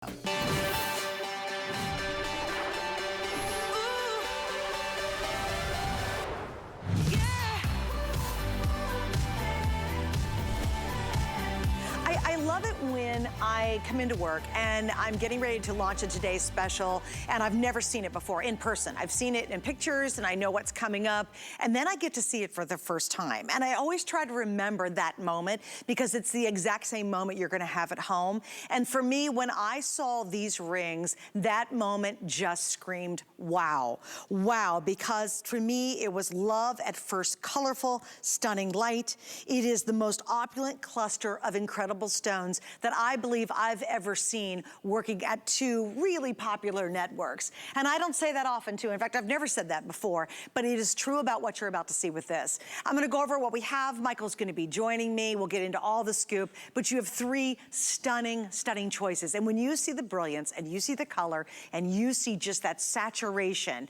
I love it when I come into work and I'm getting ready to launch a Today's Special and I've never seen it before in person. I've seen it in pictures and I know what's coming up, and then I get to see it for the first time. And I always try to remember that moment because it's the exact same moment you're gonna have at home. And for me, when I saw these rings, that moment just screamed, wow. Wow, because for me, it was love at first colorful, stunning light. It is the most opulent cluster of incredible stones that I believe I've ever seen working at two really popular networks. And I don't say that often too. In fact, I've never said that before, but it is true about what you're about to see with this. I'm gonna go over what we have. Michael's gonna be joining me. We'll get into all the scoop, but you have three stunning, stunning choices. And when you see the brilliance and you see the color and you see just that saturation,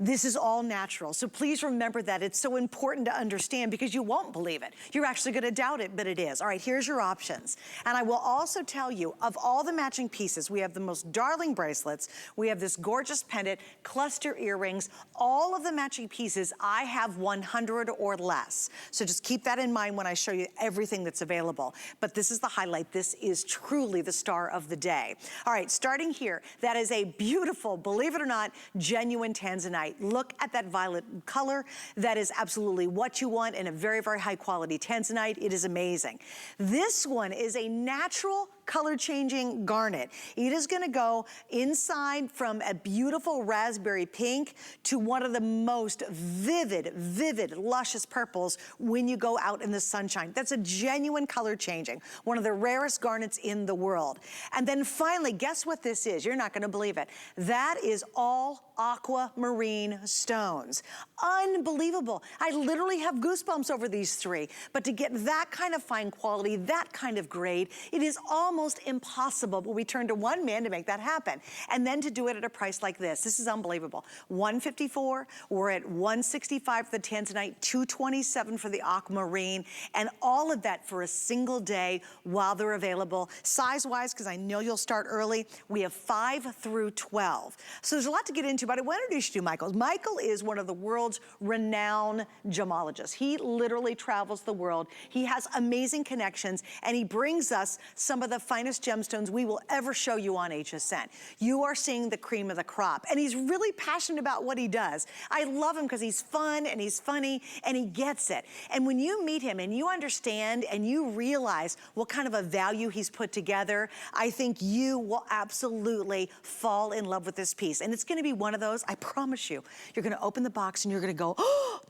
this is all natural. So please remember that. It's so important to understand because you won't believe it. You're actually gonna doubt it, but it is. All right, here's your options. And I will also tell you, of all the matching pieces, we have the most darling bracelets, we have this gorgeous pendant, cluster earrings, all of the matching pieces, I have 100 or less. So just keep that in mind when I show you everything that's available. But this is the highlight. This is truly the star of the day. All right, starting here, that is a beautiful, believe it or not, genuine Tanzanite. Look at that violet color. That is absolutely what you want in a very, very high quality Tanzanite. It is amazing. This one is a natural color changing garnet. It is gonna go inside from a beautiful raspberry pink to one of the most vivid, luscious purples when you go out in the sunshine. That's a genuine color changing, one of the rarest garnets in the world. And then finally, guess what this is? You're not gonna believe it. That is all aquamarine stones. Unbelievable. I literally have goosebumps over these three. But to get that kind of fine quality, that kind of grade, it is almost impossible. But we turned to one man to make that happen. And then to do it at a price like this. This is unbelievable. $154, we're at $165 for the Tanzanite, $227 for the aquamarine, and all of that for a single day while they're available. Size-wise, because I know you'll start early, we have 5 through 12. So there's a lot to get into, but I want to introduce you to Michael. Michael is one of the world's renowned gemologists. He literally travels the world. He has amazing connections, and he brings us some of the finest gemstones we will ever show you on HSN. You are seeing the cream of the crop, and he's really passionate about what he does. I love him because he's fun, and he's funny, and he gets it. And when you meet him, and you understand, and you realize what kind of a value he's put together, I think you will absolutely fall in love with this piece. And it's gonna be one of those, I promise you, you're gonna open the box and you're gonna go,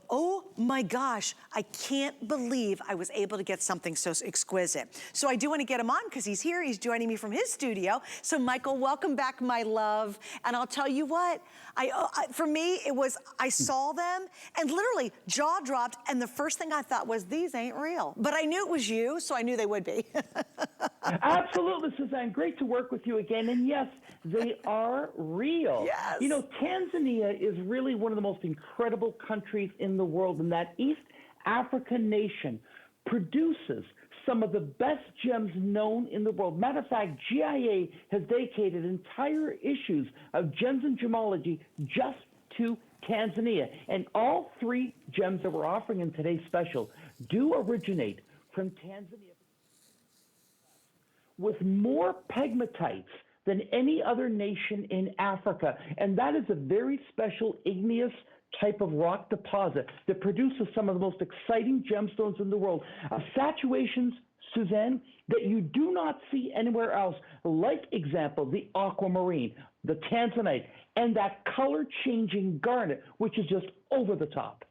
oh my gosh, I can't believe I was able to get something so exquisite. So I do wanna get him on because he's here, he's joining me from his studio. So Michael, welcome back, my love. And I'll tell you what, for me, it was, I saw them and literally jaw dropped, and the first thing I thought was, these ain't real. But I knew it was you, so I knew they would be. Absolutely, Suzanne, great to work with you again. And yes, they are real. Yes. You know, Tanzania is really one of the most incredible countries in the world, and that East African nation produces some of the best gems known in the world. Matter of fact, GIA has dedicated entire issues of gems and gemology just to Tanzania. And all three gems that we're offering in today's special do originate from Tanzania, with more pegmatites than any other nation in Africa. And that is a very special igneous type of rock deposit that produces some of the most exciting gemstones in the world. Saturations, Suzanne, that you do not see anywhere else, like, example, the aquamarine, the Tanzanite, and that color-changing garnet, which is just over the top.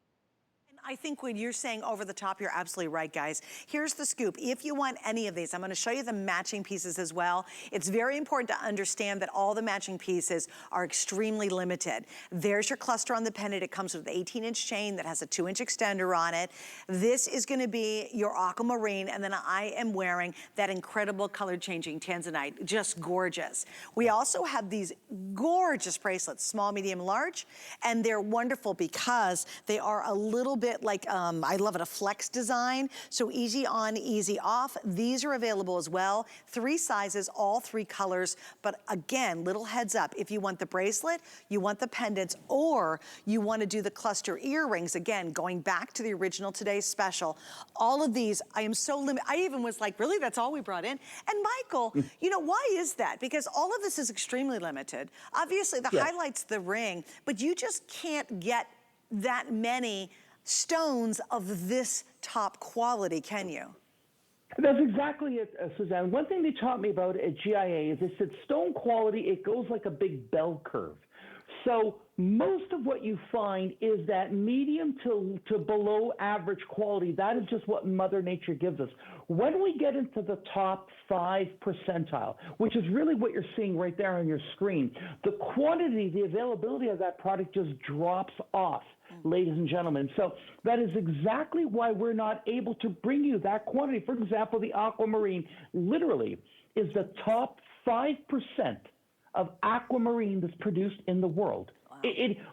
I think when you're saying over the top, you're absolutely right, guys. Here's the scoop. If you want any of these, I'm gonna show you the matching pieces as well. It's very important to understand that all the matching pieces are extremely limited. There's your cluster on the pendant. It comes with an 18-inch chain that has a 2-inch extender on it. This is gonna be your aquamarine, and then I am wearing that incredible color-changing Tanzanite, just gorgeous. We also have these gorgeous bracelets, small, medium, large, and they're wonderful because they are a little bit like, I love it, a flex design. So easy on, easy off. These are available as well. 3 sizes, all 3 colors. But again, little heads up, if you want the bracelet, you want the pendants, or you want to do the cluster earrings, again, going back to the original Today's Special, all of these, I am so limited. I even was like, really, that's all we brought in? And Michael, you know, why is that? Because all of this is extremely limited. Obviously, the highlight's the ring, but you just can't get that many stones of this top quality, can you? That's exactly it, Suzanne. One thing they taught me about at GIA is they said stone quality, it goes like a big bell curve. So most of what you find is that medium to below average quality. That is just what Mother Nature gives us. When we get into the top 5 percentile, which is really what you're seeing right there on your screen, the quantity, the availability of that product just drops off, ladies and gentlemen. So that is exactly why we're not able to bring you that quantity. For example, the aquamarine literally is the top 5% of aquamarine that's produced in the world.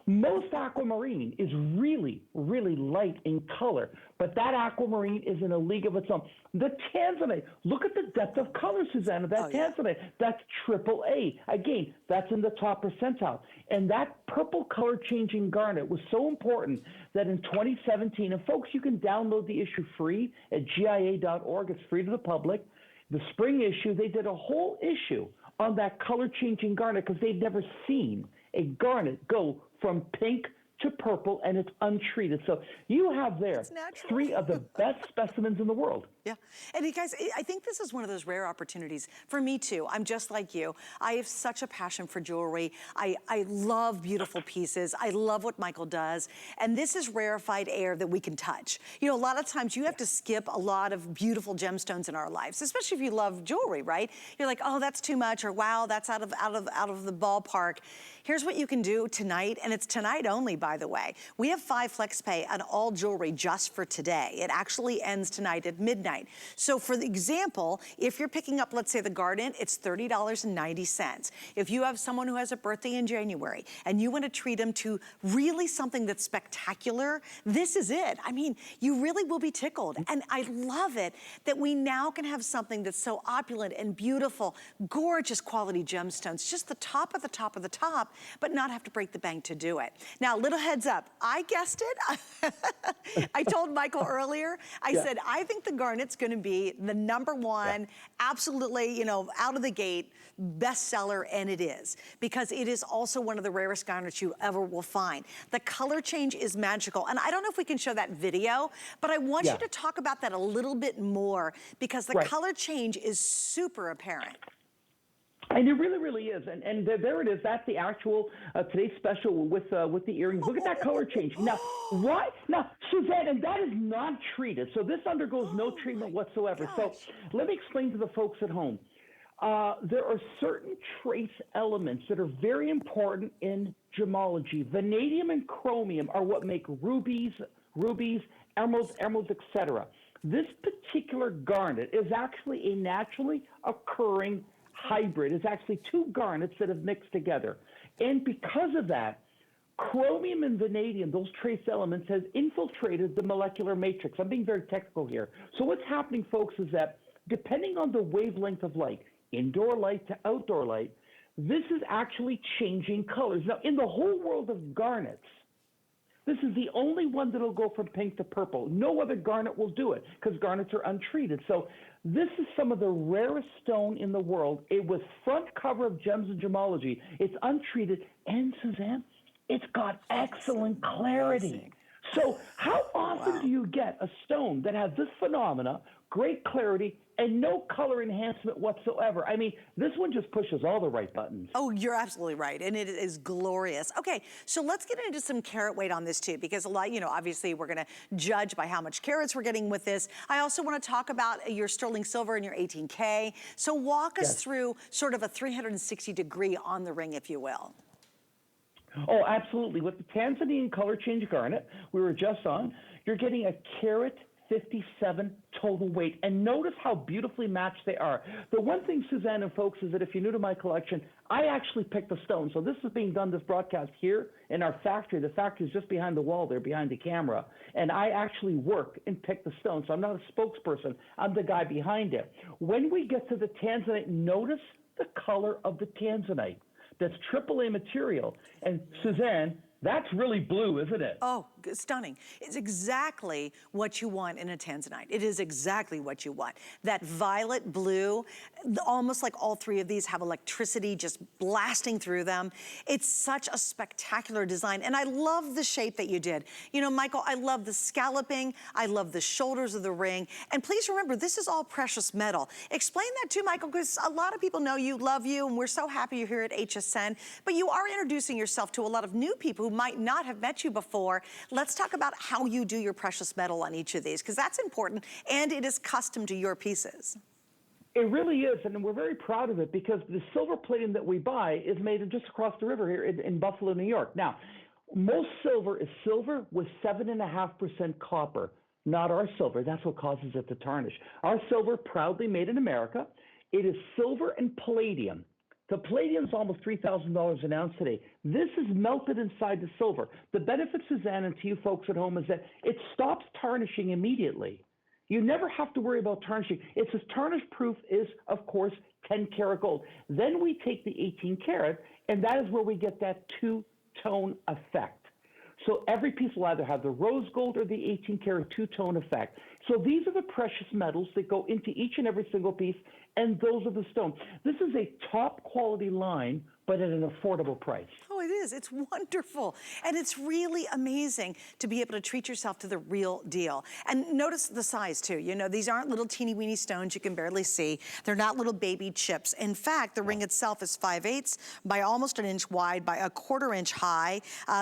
Most aquamarine is really, really light in color, but that aquamarine is in a league of its own. The Tanzanite, look at the depth of color, Susanna. That Tanzanite, that's AAA. Again, that's in the top percentile. And that purple color changing garnet was so important that in 2017, and folks, you can download the issue free at GIA.org. It's free to the public. The spring issue, they did a whole issue on that color changing garnet because they'd never seen a garnet go from pink to purple, and it's untreated. So you have there 3 of the best specimens in the world. Yeah, and you guys, I think this is one of those rare opportunities for me too. I'm just like you. I have such a passion for jewelry. I love beautiful pieces. I love what Michael does. And this is rarefied air that we can touch. You know, a lot of times you have to skip a lot of beautiful gemstones in our lives, especially if you love jewelry, right? You're like, oh, that's too much, or wow, that's out of the ballpark. Here's what you can do tonight, and it's tonight only, by the way. We have 5 flex pay on all jewelry just for today. It actually ends tonight at midnight. So for the example, if you're picking up, let's say the Garnet, it's $30.90. If you have someone who has a birthday in January and you want to treat them to really something that's spectacular, this is it. I mean, you really will be tickled. And I love it that we now can have something that's so opulent and beautiful, gorgeous quality gemstones, just the top of the top of the top, but not have to break the bank to do it. Now, little heads up, I guessed it. I told Michael earlier, I said, I think the Garnet's gonna be the #1, absolutely, you know, out of the gate, bestseller, and it is. Because it is also one of the rarest garnets you ever will find. The color change is magical, and I don't know if we can show that video, but I want you to talk about that a little bit more, because the color change is super apparent. And it really, really is. And there it is. That's the actual today's special with the earrings. Look at that color change. Now, why? Now, Suzanne, and that is not treated. So this undergoes no treatment whatsoever. So let me explain to the folks at home. There are certain trace elements that are very important in gemology. Vanadium and chromium are what make rubies, emeralds, etc. This particular garnet is actually a naturally occurring hybrid. Is actually 2 garnets that have mixed together. And because of that, chromium and vanadium, those trace elements, has infiltrated the molecular matrix. I'm being very technical here. So what's happening, folks, is that depending on the wavelength of light, indoor light to outdoor light, this is actually changing colors. Now, in the whole world of garnets, this is the only one that'll go from pink to purple. No other garnet will do it because garnets are untreated. So this is some of the rarest stone in the world. It was front cover of Gems and Gemology. It's untreated. And Suzanne, it's got excellent clarity. So how often do you get a stone that has this phenomena, great clarity, and no color enhancement whatsoever? I mean, this one just pushes all the right buttons. Oh, you're absolutely right, and it is glorious. Okay, so let's get into some carat weight on this too, because a lot, you know, obviously we're gonna judge by how much carats we're getting with this. I also wanna talk about your sterling silver and your 18K. So walk us through sort of a 360-degree on the ring, if you will. Oh, absolutely. With the Tanzanian color change garnet we were just on, you're getting a carat 57 total weight. And notice how beautifully matched they are. The one thing, Suzanne and folks, is that if you're new to my collection, I actually pick the stones. So this is being done, this broadcast here in our factory. The factory is just behind the wall there, behind the camera. And I actually work and pick the stones. So I'm not a spokesperson. I'm the guy behind it. When we get to the Tanzanite, notice the color of the Tanzanite. That's AAA material. And Suzanne, that's really blue, isn't it? Oh, stunning. It's exactly what you want in a Tanzanite. It is exactly what you want. That violet blue, almost like all three of these have electricity just blasting through them. It's such a spectacular design. And I love the shape that you did. You know, Michael, I love the scalloping. I love the shoulders of the ring. And please remember, this is all precious metal. Explain that too, Michael, because a lot of people know you, love you, and we're so happy you're here at HSN. But you are introducing yourself to a lot of new people who might not have met you before. Let's talk about how you do your precious metal on each of these, because that's important, and it is custom to your pieces. It really is, and we're very proud of it because the silver plating that we buy is made just across the river here in Buffalo, New York. Now, most silver is silver with 7.5% copper, not our silver. That's what causes it to tarnish. Our silver, proudly made in America. It is silver and palladium. The palladium is almost $3,000 an ounce today. This is melted inside the silver. The benefit, Suzanne, and to you folks at home is that it stops tarnishing immediately. You never have to worry about tarnishing. It's as tarnish proof is, of course, 10 karat gold. Then we take the 18 karat, and that is where we get that two-tone effect. So every piece will either have the rose gold or the 18 karat two-tone effect. So these are the precious metals that go into each and every single piece, and those are the stones. This is a top quality line, but at an affordable price. Oh, it is. It's wonderful. And it's really amazing to be able to treat yourself to the real deal. And notice the size too. You know, these aren't little teeny weeny stones you can barely see. They're not little baby chips. In fact, the ring itself is 5/8 by almost an inch wide by a 1/4 inch high.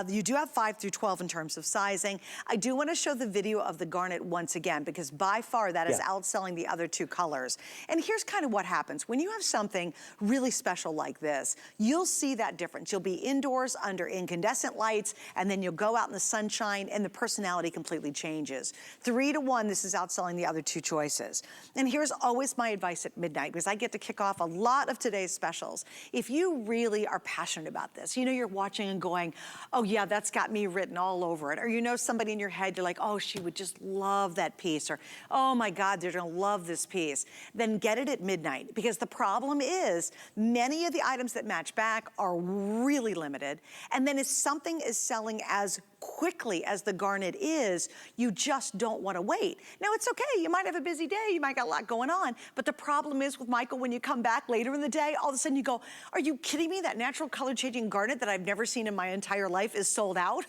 You do have 5 through 12 in terms of sizing. I do want to show the video of the garnet once again, because by far that is outselling the other two colors. And here's kind of what happens. When you have something really special like this, you'll see that difference. You'll be indoors under incandescent lights, and then you'll go out in the sunshine, and the personality completely changes. 3 to 1, this is outselling the other two choices. And here's always my advice at midnight, because I get to kick off a lot of today's specials. If you really are passionate about this, you know you're watching and going, oh yeah, that's got me written all over it. Or you know somebody in your head, you're like, oh, she would just love that piece. Or, oh my God, they're gonna love this piece. Then get it at midnight, because the problem is many of the items that match back are really limited. And then if something is selling as quickly as the garnet is, you just don't want to wait. Now it's okay, you might have a busy day, you might got a lot going on, but the problem is with Michael, when you come back later in the day, all of a sudden you go, are you kidding me? That natural color changing garnet that I've never seen in my entire life is sold out.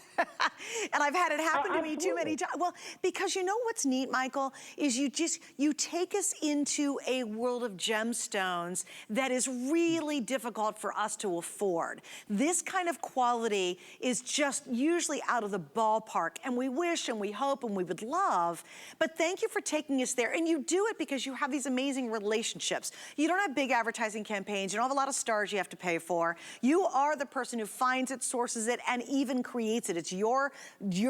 And I've had it happen to me too many times. Well, because you know what's neat, Michael, is you take us into a world of gemstones that is really difficult for us to afford. This kind of quality is just usually out of the ballpark, and we wish and we hope and we would love, but thank you for taking us there. And you do it because you have these amazing relationships. You don't have big advertising campaigns, you don't have a lot of stars you have to pay for. You are the person who finds it, sources it, and even creates it. It's your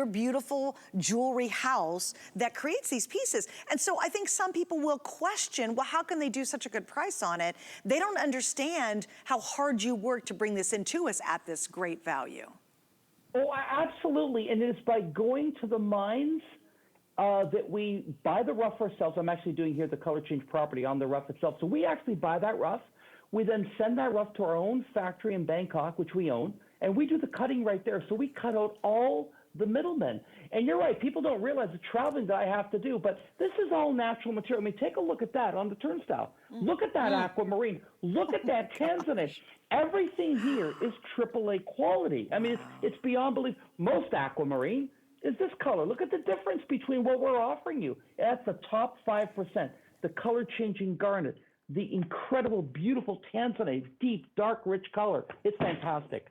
beautiful jewelry house that creates these pieces. And so I think some people will question, well, how can they do such a good price on it? They don't understand how hard you work to bring this into us at this great value. Oh, absolutely. And it's by going to the mines that we buy the rough ourselves. I'm actually doing here the color change property on the rough itself. So we actually buy that rough. We then send that rough to our own factory in Bangkok, which we own, and we do the cutting right there. So we cut out all the middlemen. And you're right, people don't realize the traveling that I have to do, but this is all natural material. I mean, take a look at that on the turnstile. Look at that aquamarine. Look at that Tanzanite. Everything here is AAA quality. I mean, it's beyond belief. Most aquamarine is this color. Look at the difference between what we're offering you. That's the top 5%. The color-changing garnet, the incredible, beautiful Tanzanite, deep, dark, rich color. It's fantastic.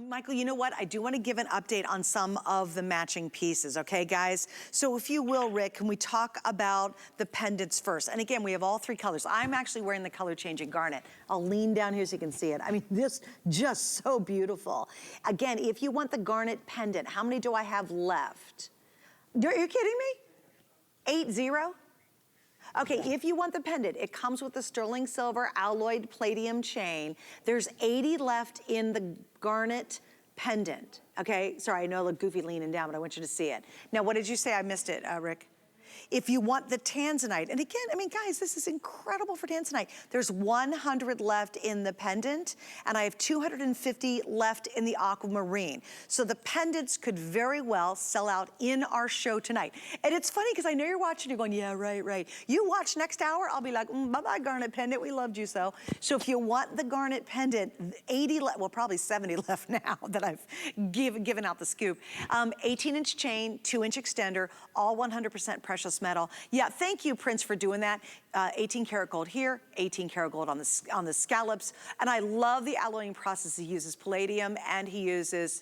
Michael, you know what? I do want to give an update on some of the matching pieces, okay, guys? So if you will, Rick, can we talk about the pendants first? And again, we have all three colors. I'm actually wearing the color-changing garnet. I'll lean down here so you can see it. I mean, this just so beautiful. Again, if you want the garnet pendant, how many do I have left? You're kidding me? 80? Okay, if you want the pendant, it comes with the sterling silver alloyed palladium chain. There's 80 left in the garnet pendant. Okay, sorry, I know I look goofy leaning down, but I want you to see it. Now, what did you say? I missed it, Rick. If you want the Tanzanite, and again, I mean, guys, this is incredible for Tanzanite. There's 100 left in the pendant, and I have 250 left in the aquamarine. So the pendants could very well sell out in our show tonight. And it's funny, because I know you're watching, you're going, yeah, right, right. You watch next hour, I'll be like, bye-bye, garnet pendant, we loved you so. So if you want the garnet pendant, 80 left, well, probably 70 left now that I've given out the scoop. 18-inch chain, 2-inch extender, all 100% precious metal. Yeah, thank you, Prince, for doing that. 18 karat gold here, 18 karat gold on the scallops. And I love the alloying process. He uses palladium and he uses,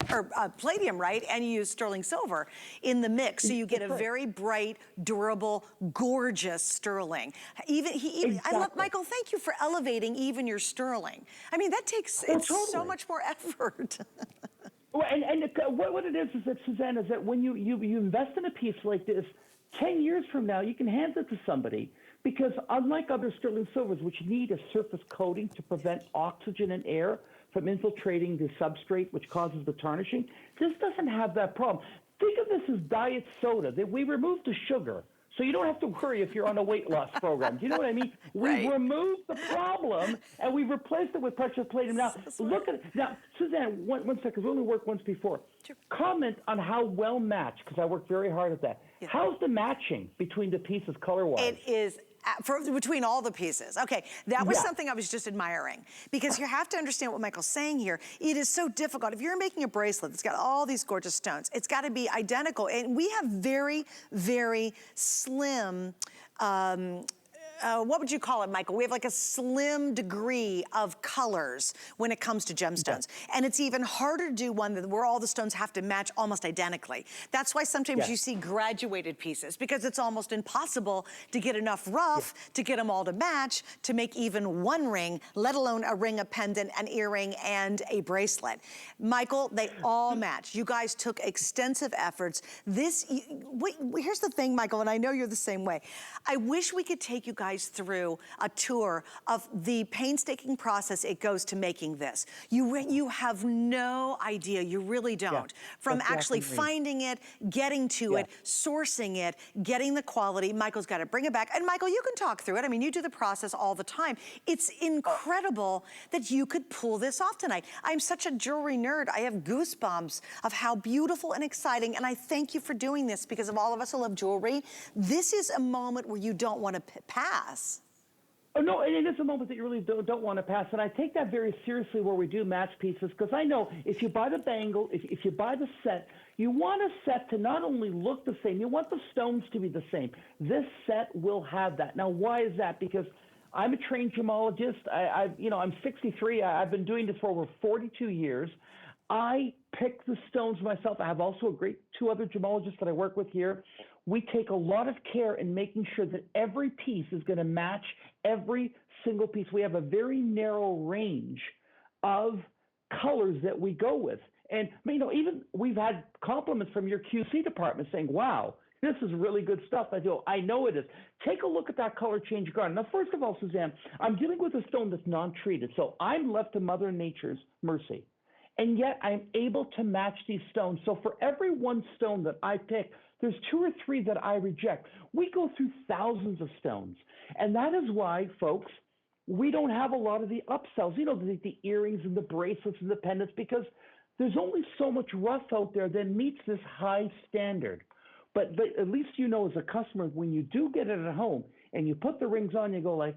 palladium, right? And you use sterling silver in the mix. So you get a very bright, durable, gorgeous sterling. Exactly. I love, Michael, thank you for elevating even your sterling. I mean, that takes, so much more effort. Well, and what it is that, Suzanne, is that when you invest in a piece like this, 10 years from now, you can hand it to somebody, because unlike other sterling silvers, which need a surface coating to prevent oxygen and air from infiltrating the substrate, which causes the tarnishing, this doesn't have that problem. Think of this as diet soda. We removed the sugar, so you don't have to worry if you're on a weight loss program. Do you know what I mean? Right. We've removed the problem, and we've replaced it with precious palladium. Now, look at it. Now, Suzanne, one second, because we only worked once before. Sure. Comment on how well matched, because I worked very hard at that. Yeah. How's the matching between the pieces color-wise? It is between all the pieces. Okay, that was something I was just admiring, because you have to understand what Michael's saying here. It is so difficult. If you're making a bracelet that's got all these gorgeous stones, it's got to be identical. And we have very, very slim, what would you call it, Michael? We have like a slim degree of colors when it comes to gemstones. And it's even harder to do one where all the stones have to match almost identically. That's why sometimes you see graduated pieces, because it's almost impossible to get enough rough to get them all to match to make even one ring, let alone a ring, a pendant, an earring, and a bracelet. Michael, they all match. You guys took extensive efforts. Here's the thing, Michael, and I know you're the same way. I wish we could take you guys through a tour of the painstaking process it goes to making this. You have no idea, you really don't. From actually finding it, getting to it, sourcing it, getting the quality. Michael's got to bring it back. And Michael, you can talk through it. I mean, you do the process all the time. It's incredible that you could pull this off tonight. I'm such a jewelry nerd. I have goosebumps of how beautiful and exciting, and I thank you for doing this, because of all of us who love jewelry, this is a moment where you don't want to pass. Oh, no, and it is a moment that you really don't want to pass. And I take that very seriously where we do match pieces, because I know if you buy the bangle, if you buy the set, you want a set to not only look the same, you want the stones to be the same. This set will have that. Now, why is that? Because I'm a trained gemologist. I'm 63. I've been doing this for over 42 years. I pick the stones myself. I have also two other gemologists that I work with here. We take a lot of care in making sure that every piece is going to match every single piece. We have a very narrow range of colors that we go with. And, even we've had compliments from your QC department saying, wow, this is really good stuff. I go, I know it is. Take a look at that color change garnet. Now, first of all, Suzanne, I'm dealing with a stone that's non-treated, so I'm left to Mother Nature's mercy. And yet I'm able to match these stones. So for every one stone that I pick, there's 2 or 3 that I reject. We go through thousands of stones. And that is why, folks, we don't have a lot of the upsells, the earrings and the bracelets and the pendants, because there's only so much rough out there that meets this high standard. But at least as a customer, when you do get it at home and you put the rings on, you go like,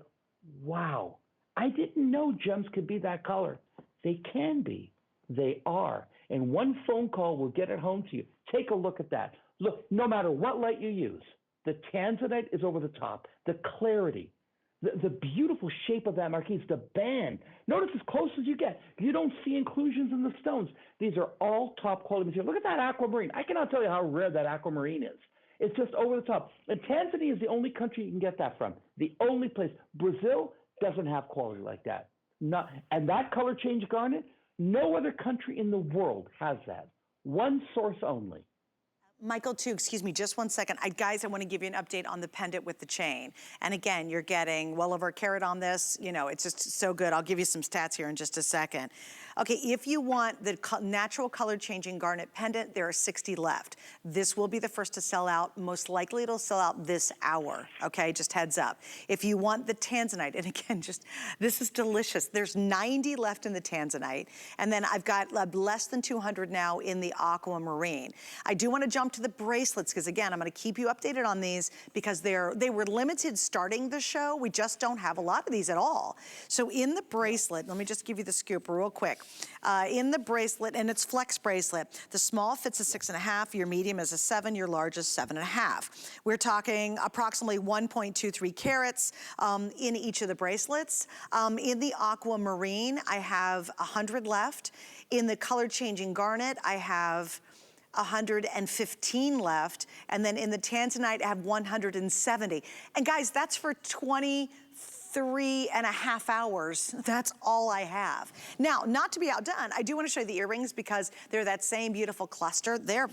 wow, I didn't know gems could be that color. They can be. They are. And one phone call will get it home to you. Take a look at that. Look, no matter what light you use, the Tanzanite is over the top. The clarity, the beautiful shape of that marquise, the band. Notice as close as you get. You don't see inclusions in the stones. These are all top quality material. Look at that aquamarine. I cannot tell you how rare that aquamarine is. It's just over the top. And Tanzania is the only country you can get that from. The only place. Brazil doesn't have quality like that. And that color change garnet, no other country in the world has that. One source only. Michael, too, excuse me, just one second. Guys, I want to give you an update on the pendant with the chain. And again, you're getting well over a carat on this. You know, it's just so good. I'll give you some stats here in just a second. Okay, if you want the natural color changing garnet pendant, there are 60 left. This will be the first to sell out. Most likely it'll sell out this hour, okay? Just heads up. If you want the Tanzanite, and again, just, this is delicious. There's 90 left in the Tanzanite, and then I've got less than 200 now in the aquamarine. I do want to jump to the bracelets, because again, I'm going to keep you updated on these because they were limited starting the show. We just don't have a lot of these at all. So in the bracelet, let me just give you the scoop real quick. In the bracelet, and it's flex bracelet, the small fits a 6.5, your medium is a 7, your large is 7.5. We're talking approximately 1.23 carats in each of the bracelets. In the aquamarine, I have 100 left. In the color changing garnet, I have 115 left, and then in the Tanzanite I have 170. And guys, that's for 23.5 hours. That's all I have. Now, not to be outdone, I do want to show you the earrings because they're that same beautiful cluster. They're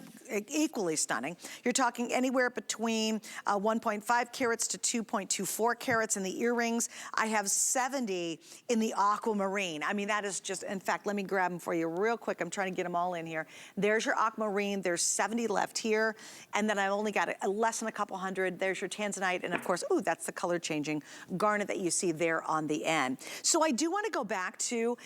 equally stunning. You're talking anywhere between 1.5 carats to 2.24 carats in the earrings. I have 70 in the aquamarine. I mean, that is just, in fact, let me grab them for you real quick. I'm trying to get them all in here. There's your aquamarine. There's 70 left here. And then I only got less than a couple hundred. There's your Tanzanite. And of course, ooh, that's the color changing garnet that you see there on the end. So I do want to go back to,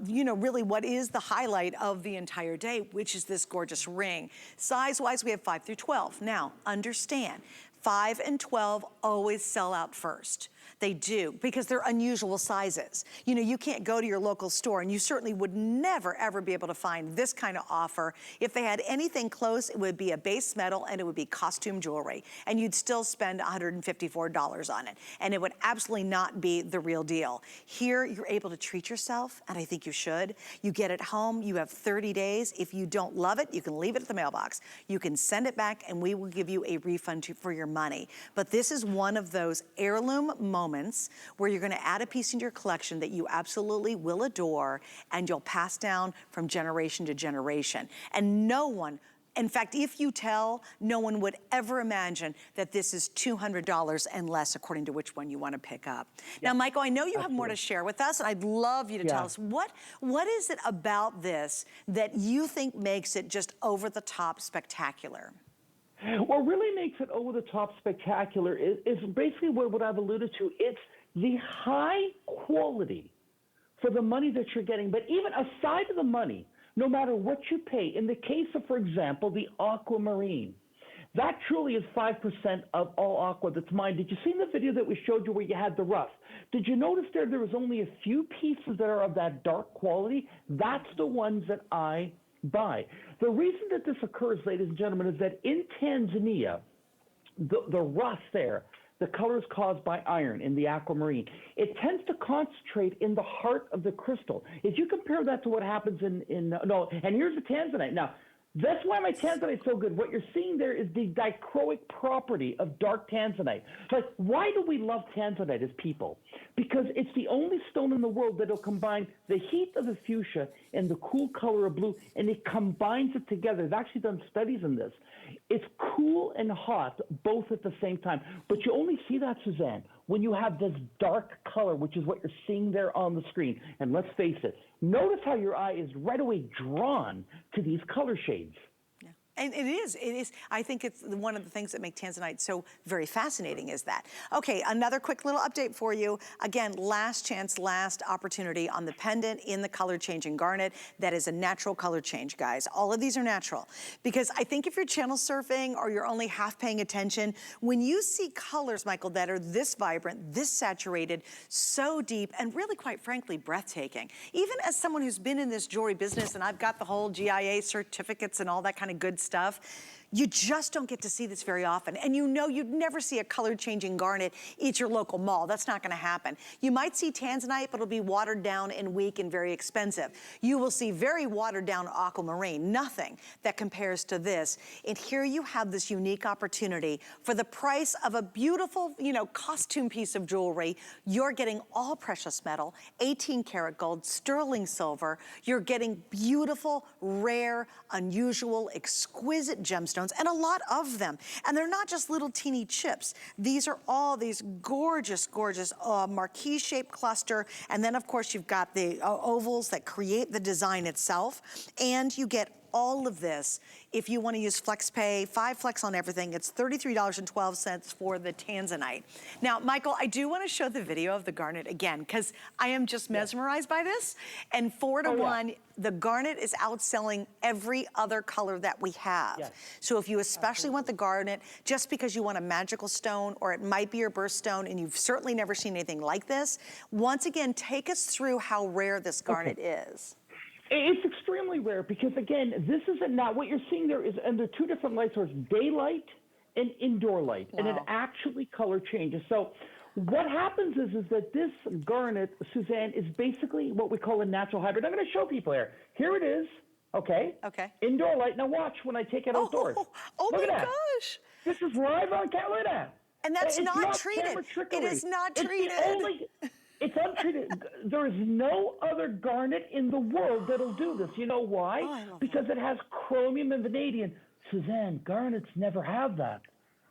you know, really what is the highlight of the entire day, which is this gorgeous ring. Size-wise, we have 5 through 12. Now, understand, 5 and 12 always sell out first. They do, because they're unusual sizes. You know, you can't go to your local store, and you certainly would never, ever be able to find this kind of offer. If they had anything close, it would be a base metal, and it would be costume jewelry, and you'd still spend $154 on it, and it would absolutely not be the real deal. Here, you're able to treat yourself, and I think you should. You get it home, you have 30 days. If you don't love it, you can leave it at the mailbox. You can send it back, and we will give you a refund for your money. But this is one of those heirloom moments where you're going to add a piece into your collection that you absolutely will adore, and you'll pass down from generation to generation. And no one, in fact, if you tell, no one would ever imagine that this is $200 and less, according to which one you want to pick up. Yeah. Now, Michael, I know you have more to share with us, and I'd love you to tell us what is it about this that you think makes it just over the top spectacular? What really makes it over-the-top spectacular is basically what I've alluded to. It's the high quality for the money that you're getting. But even aside of the money, no matter what you pay, in the case of, for example, the aquamarine, that truly is 5% of all aqua that's mined. Did you see in the video that we showed you where you had the rough? Did you notice there was only a few pieces that are of that dark quality? That's the ones that I buy. The reason that this occurs, ladies and gentlemen, is that in Tanzania, the rust there, the color is caused by iron in the aquamarine. It tends to concentrate in the heart of the crystal. If you compare that to what happens and here's the Tanzanite. Now, that's why my Tanzanite is so good. What you're seeing there is the dichroic property of dark Tanzanite. Like, why do we love Tanzanite as people? Because it's the only stone in the world that will combine the heat of the fuchsia and the cool color of blue, and it combines it together. They've actually done studies in this. It's cool and hot both at the same time. But you only see that, Suzanne, when you have this dark color, which is what you're seeing there on the screen. And let's face it, notice how your eye is right away drawn to these color shades. And it is. I think it's one of the things that make Tanzanite so very fascinating is that. Okay, another quick little update for you. Again, last chance, last opportunity on the pendant in the color changing garnet. That is a natural color change, guys. All of these are natural. Because I think if you're channel surfing or you're only half paying attention, when you see colors, Michael, that are this vibrant, this saturated, so deep, and really, quite frankly, breathtaking. Even as someone who's been in this jewelry business, and I've got the whole GIA certificates and all that kind of good stuff, you just don't get to see this very often. And you know you'd never see a color changing garnet at your local mall. That's not gonna happen. You might see Tanzanite, but it'll be watered down and weak and very expensive. You will see very watered down aquamarine, nothing that compares to this. And here you have this unique opportunity for the price of a beautiful, you know, costume piece of jewelry. You're getting all precious metal, 18 karat gold, sterling silver. You're getting beautiful, rare, unusual, exquisite gemstones. gemstones, and a lot of them. And they're not just little teeny chips. These are all these gorgeous, gorgeous marquee shaped cluster. And then of course you've got the ovals that create the design itself. And you get all of this. If you want to use FlexPay, 5 flex on everything, it's $33.12 for the Tanzanite. Now, Michael, I do want to show the video of the garnet again, because I am just mesmerized by this. And 4 to 1, the garnet is outselling every other color that we have. Yes. So if you especially want the garnet, just because you want a magical stone, or it might be your birthstone, and you've certainly never seen anything like this, once again, take us through how rare this garnet is. It's extremely rare because, again, this isn't now what you're seeing there is under 2 different light sources, daylight and indoor light, and it actually color changes. So what happens is that this garnet, Suzanne, is basically what we call a natural hybrid. I'm going to show people here. Here it is, okay? Okay. Indoor light. Now watch when I take it outdoors. Oh my gosh. This is live on camera. Look at that. And that's not treated. It is not treated. It's untreated. There is no other garnet in the world that'll do this. You know why? Because it has chromium and vanadium. Suzanne, garnets never have that.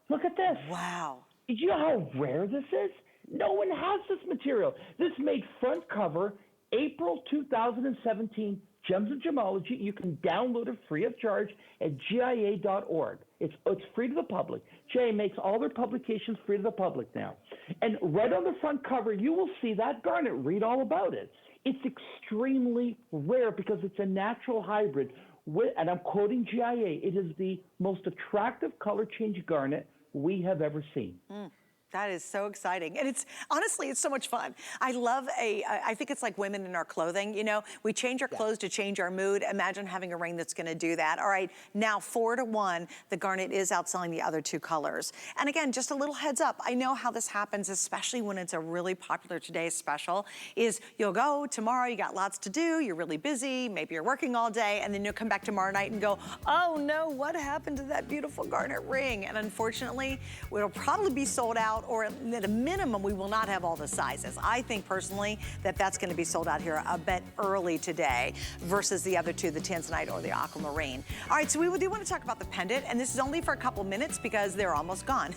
Look at this. Wow. Did you know how rare this is? No one has this material. This made front cover April 2017. Gems of Gemology. You can download it free of charge at GIA.org. It's free to the public. GIA makes all their publications free to the public now. And right on the front cover, you will see that garnet. Read all about it. It's extremely rare because it's a natural hybrid. And I'm quoting GIA, it is the most attractive color change garnet we have ever seen. That is so exciting. And it's, honestly, it's so much fun. I love I think it's like women in our clothing, you know? We change our clothes to change our mood. Imagine having a ring that's gonna do that. All right, now 4 to 1, the garnet is outselling the other 2 colors. And again, just a little heads up, I know how this happens, especially when it's a really popular today's special, is you'll go tomorrow, you got lots to do, you're really busy, maybe you're working all day, and then you'll come back tomorrow night and go, oh no, what happened to that beautiful garnet ring? And unfortunately, it'll probably be sold out, or at a minimum, we will not have all the sizes. I think personally that that's going to be sold out here a bit early today versus the other 2, the Tanzanite or the aquamarine. All right, so we do want to talk about the pendant, and this is only for a couple minutes because they're almost gone.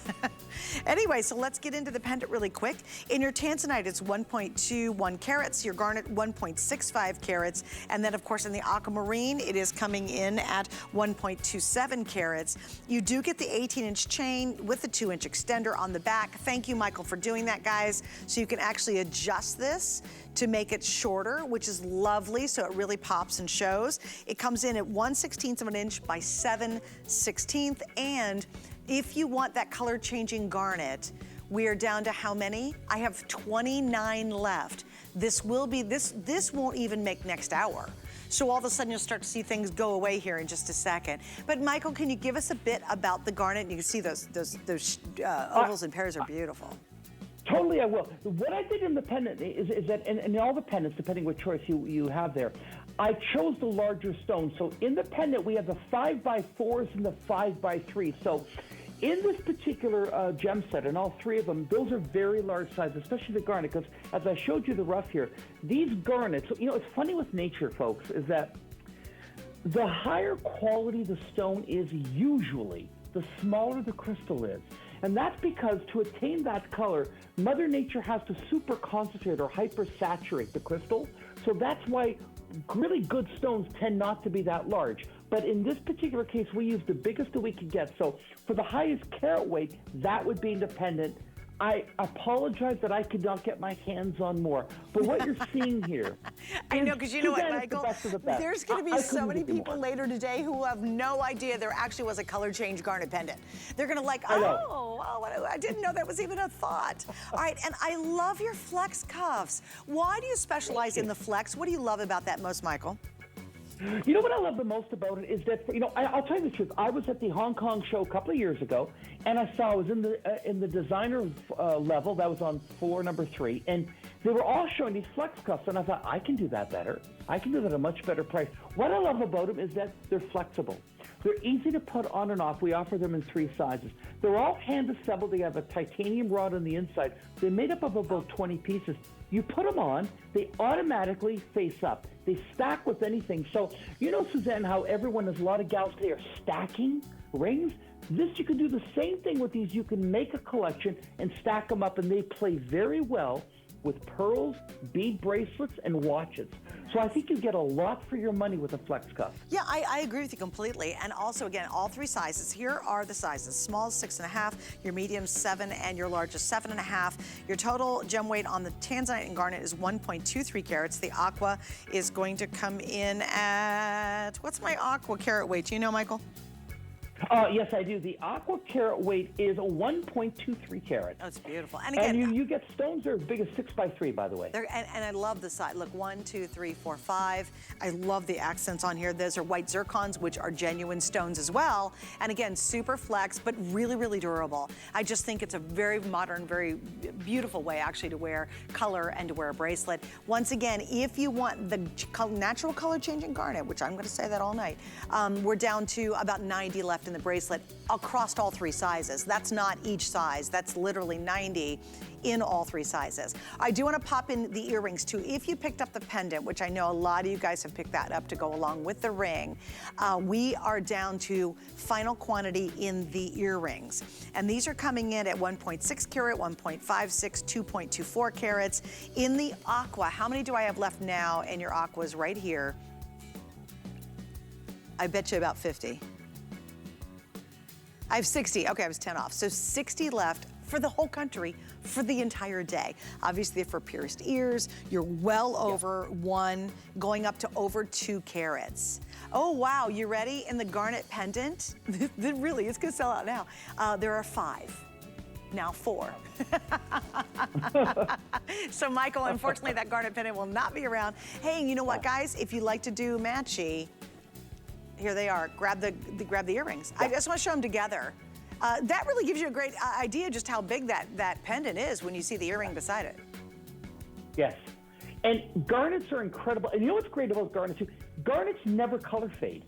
Anyway, so let's get into the pendant really quick. In your Tanzanite, it's 1.21 carats, your garnet 1.65 carats, and then of course in the aquamarine, it is coming in at 1.27 carats. You do get the 18-inch chain with the 2-inch extender on the back. Thank you, Michael, for doing that, guys. So you can actually adjust this to make it shorter, which is lovely, so it really pops and shows. It comes in at 1/16 of an inch by 7/16, and if you want that color changing garnet, we are down to how many? I have 29 left. This will be, this won't even make next hour. So all of a sudden you'll start to see things go away here in just a second. But Michael, can you give us a bit about the garnet? You can see those ovals and pairs are beautiful. Totally, I will. What I did in the pendant is that, and in all the pendants, depending what choice you have there, I chose the larger stone. So in the pendant, we have the 5x4s and the 5x3s. So in this particular gem set, and all 3 of them, those are very large sizes, especially the garnet, because as I showed you the rough here, these garnets, you know, it's funny with nature, folks, is that the higher quality the stone is usually, the smaller the crystal is. And that's because to attain that color, Mother Nature has to super concentrate or hypersaturate the crystal. So that's why really good stones tend not to be that large. But in this particular case, we used the biggest that we could get. So for the highest carat weight, that would be independent. I apologize that I could not get my hands on more. But what you're seeing here, I know, because you know what, Michael? There's going to be so many people later today who will have no idea there actually was a color change garnet pendant. They're going to like, I didn't know that was even a thought. All right, and I love your flex cuffs. Why do you specialize in the flex? What do you love about that most, Michael? You know what I love the most about it is that, you know, I'll tell you the truth. I was at the Hong Kong show a couple of years ago, and I was in the designer level. That was on floor number 3, and they were all showing these flex cuffs, and I thought, I can do that better. I can do that at a much better price. What I love about them is that they're flexible. They're easy to put on and off. We offer them in 3 sizes. They're all hand assembled. They have a titanium rod on the inside. They're made up of about 20 pieces. You put them on, they automatically face up. They stack with anything. So, you know, Suzanne, how everyone, there's a lot of gals today are stacking rings. This, you can do the same thing with these. You can make a collection and stack them up, and they play very well with pearls, bead bracelets, and watches. So I think you get a lot for your money with a flex cuff. Yeah, I agree with you completely. And also, again, all three sizes. Here are the sizes. Small, 6.5, your medium, 7, and your largest, 7.5. Your total gem weight on the Tanzanite and Garnet is 1.23 carats. The aqua is going to come in at, what's my aqua carat weight? Do you know, Michael? Yes, I do. The aqua carat weight is 1.23 carats. Oh, it's beautiful. And again, and you get stones that are as big as 6x3, by the way. And I love the size. Look, 1, 2, 3, 4, 5. I love the accents on here. Those are white zircons, which are genuine stones as well. And again, super flex, but really, really durable. I just think it's a very modern, very beautiful way actually to wear color and to wear a bracelet. Once again, if you want the natural color changing garnet, which I'm going to say that all night, we're down to about 90 left in the bracelet across all three sizes. That's not each size. That's literally 90 in all three sizes. I do want to pop in the earrings too. If you picked up the pendant, which I know a lot of you guys have picked that up to go along with the ring, we are down to final quantity in the earrings. And these are coming in at 1.6 carat, 1.56, 2.24 carats. In the aqua, how many do I have left now in your aquas right here? I bet you about 50. I have 60, okay, I was 10 off. So 60 left for the whole country for the entire day. Obviously for pierced ears, you're well over 1, going up to over 2 carats. Oh wow, you ready? In the garnet pendant, really, it's gonna sell out now. There are 5. Now 4. So Michael, unfortunately that garnet pendant will not be around. Hey, you know what guys? If you like to do matchy, here they are. Grab the earrings. I just want to show them together. That really gives you a great idea just how big that pendant is when you see the earring beside it. Yes. And garnets are incredible. And you know what's great about garnets too? Garnets never color fade.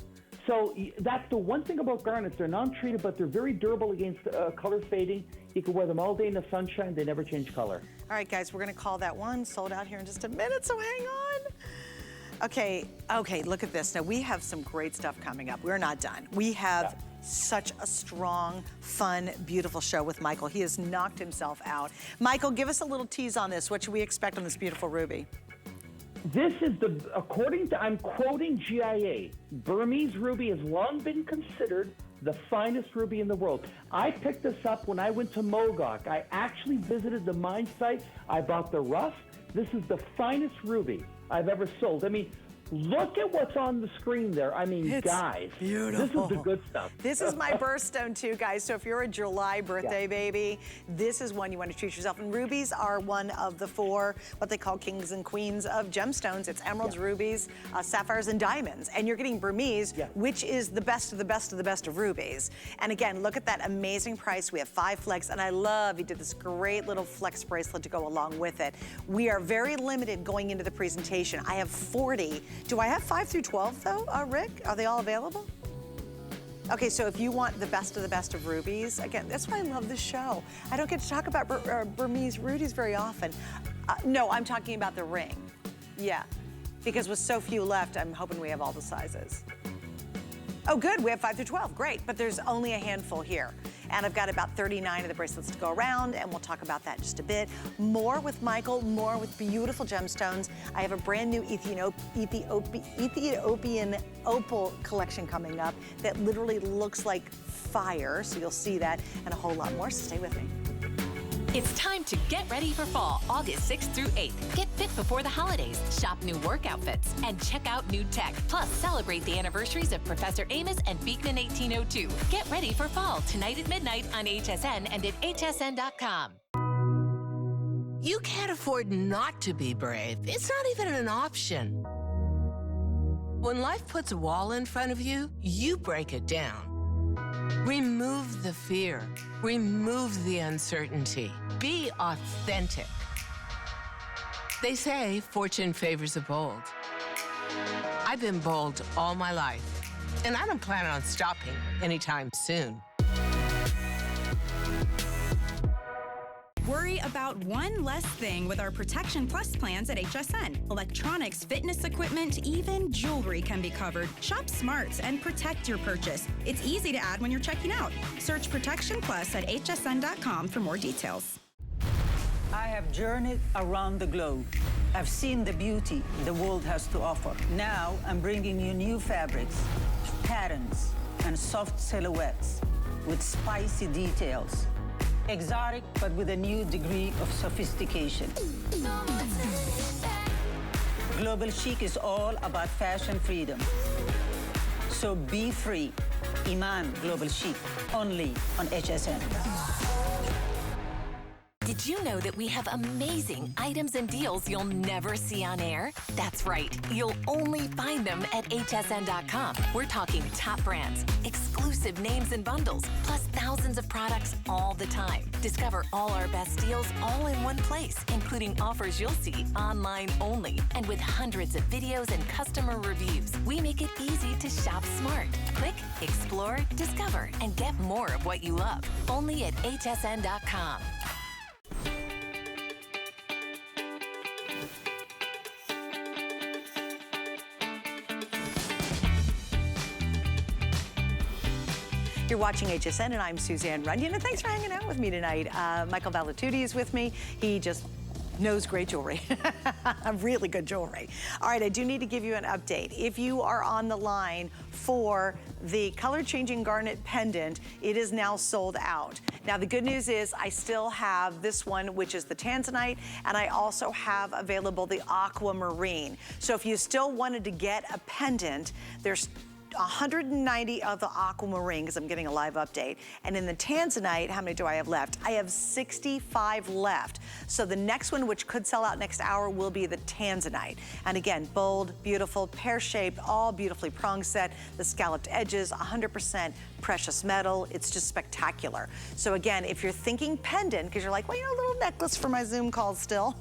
So that's the one thing about garnets. They're non-treated, but they're very durable against color fading. You can wear them all day in the sunshine. They never change color. All right, guys, we're going to call that one sold out here in just a minute, so hang on. Okay, look at this. Now, we have some great stuff coming up. We're not done. We have such a strong, fun, beautiful show with Michael. He has knocked himself out. Michael, give us a little tease on this. What should we expect on this beautiful ruby? This is according to, I'm quoting GIA, Burmese ruby has long been considered the finest ruby in the world. I picked this up when I went to Mogok. I actually visited the mine site. I bought the rough. This is the finest ruby I've ever sold. I mean, look at what's on the screen there. I mean, it's guys, beautiful. This is the good stuff. This is my birthstone too, guys. So if you're a July birthday baby, this is one you want to treat yourself. And rubies are one of the 4, what they call kings and queens of gemstones. It's emeralds, rubies, sapphires, and diamonds. And you're getting Burmese, which is the best of the best of the best of rubies. And again, look at that amazing price. We have 5 flex, and I love he did this great little flex bracelet to go along with it. We are very limited going into the presentation. I have 40. Do I have 5 through 12 though, Rick? Are they all available? Okay, so if you want the best of rubies, again, that's why I love this show. I don't get to talk about Burmese rubies very often. No, I'm talking about the ring. Yeah, because with so few left, I'm hoping we have all the sizes. Oh good, we have 5 through 12, great, but there's only a handful here. And I've got about 39 of the bracelets to go around, and we'll talk about that in just a bit. More with Michael, more with beautiful gemstones. I have a brand new Ethiopian Opal collection coming up that literally looks like fire, so you'll see that, and a whole lot more, so stay with me. It's time to get ready for fall, August 6th through 8th. Get fit before the holidays, shop new work outfits, and check out new tech. Plus, celebrate the anniversaries of Professor Amos and Beekman 1802. Get ready for fall tonight at midnight on HSN and at hsn.com. You can't afford not to be brave. It's not even an option. When life puts a wall in front of you, you break it down. Remove the fear. Remove the uncertainty. Be authentic. They say fortune favors the bold. I've been bold all my life, and I don't plan on stopping anytime soon. Worry worry about one less thing with our Protection Plus plans at HSN. Electronics, fitness equipment, even jewelry can be covered. Shop smart and protect your purchase. It's easy to add when you're checking out. Search Protection Plus at hsn.com for more details. I have journeyed around the globe. I've seen the beauty the world has to offer. Now I'm bringing you new fabrics, patterns, and soft silhouettes with spicy details. Exotic, but with a new degree of sophistication. Global chic is all about fashion freedom. So be free. Iman Global Chic, only on HSN. Did you know that we have amazing items and deals you'll never see on air? That's right. You'll only find them at hsn.com. We're talking top brands, exclusive names and bundles, plus thousands of products all the time. Discover all our best deals all in one place, including offers you'll see online only. And with hundreds of videos and customer reviews, we make it easy to shop smart. Click, explore, discover, and get more of what you love. Only at hsn.com. You're watching HSN, and I'm Suzanne Runyon, and thanks for hanging out with me tonight. Michael Valitutti is with me. He just knows great jewelry, really good jewelry. All right, I do need to give you an update. If you are on the line for the color-changing garnet pendant, it is now sold out. Now, the good news is I still have this one, which is the Tanzanite, and I also have available the aquamarine. So if you still wanted to get a pendant, there's 190 of the aquamarine, because I'm getting a live update. And in the Tanzanite, how many do I have left? I have 65 left. So the next one, which could sell out next hour, will be the Tanzanite. And again, bold, beautiful, pear-shaped, all beautifully prong set. The scalloped edges, 100% precious metal. It's just spectacular. So again, if you're thinking pendant, because you're like, well, you know, a little necklace for my Zoom calls still,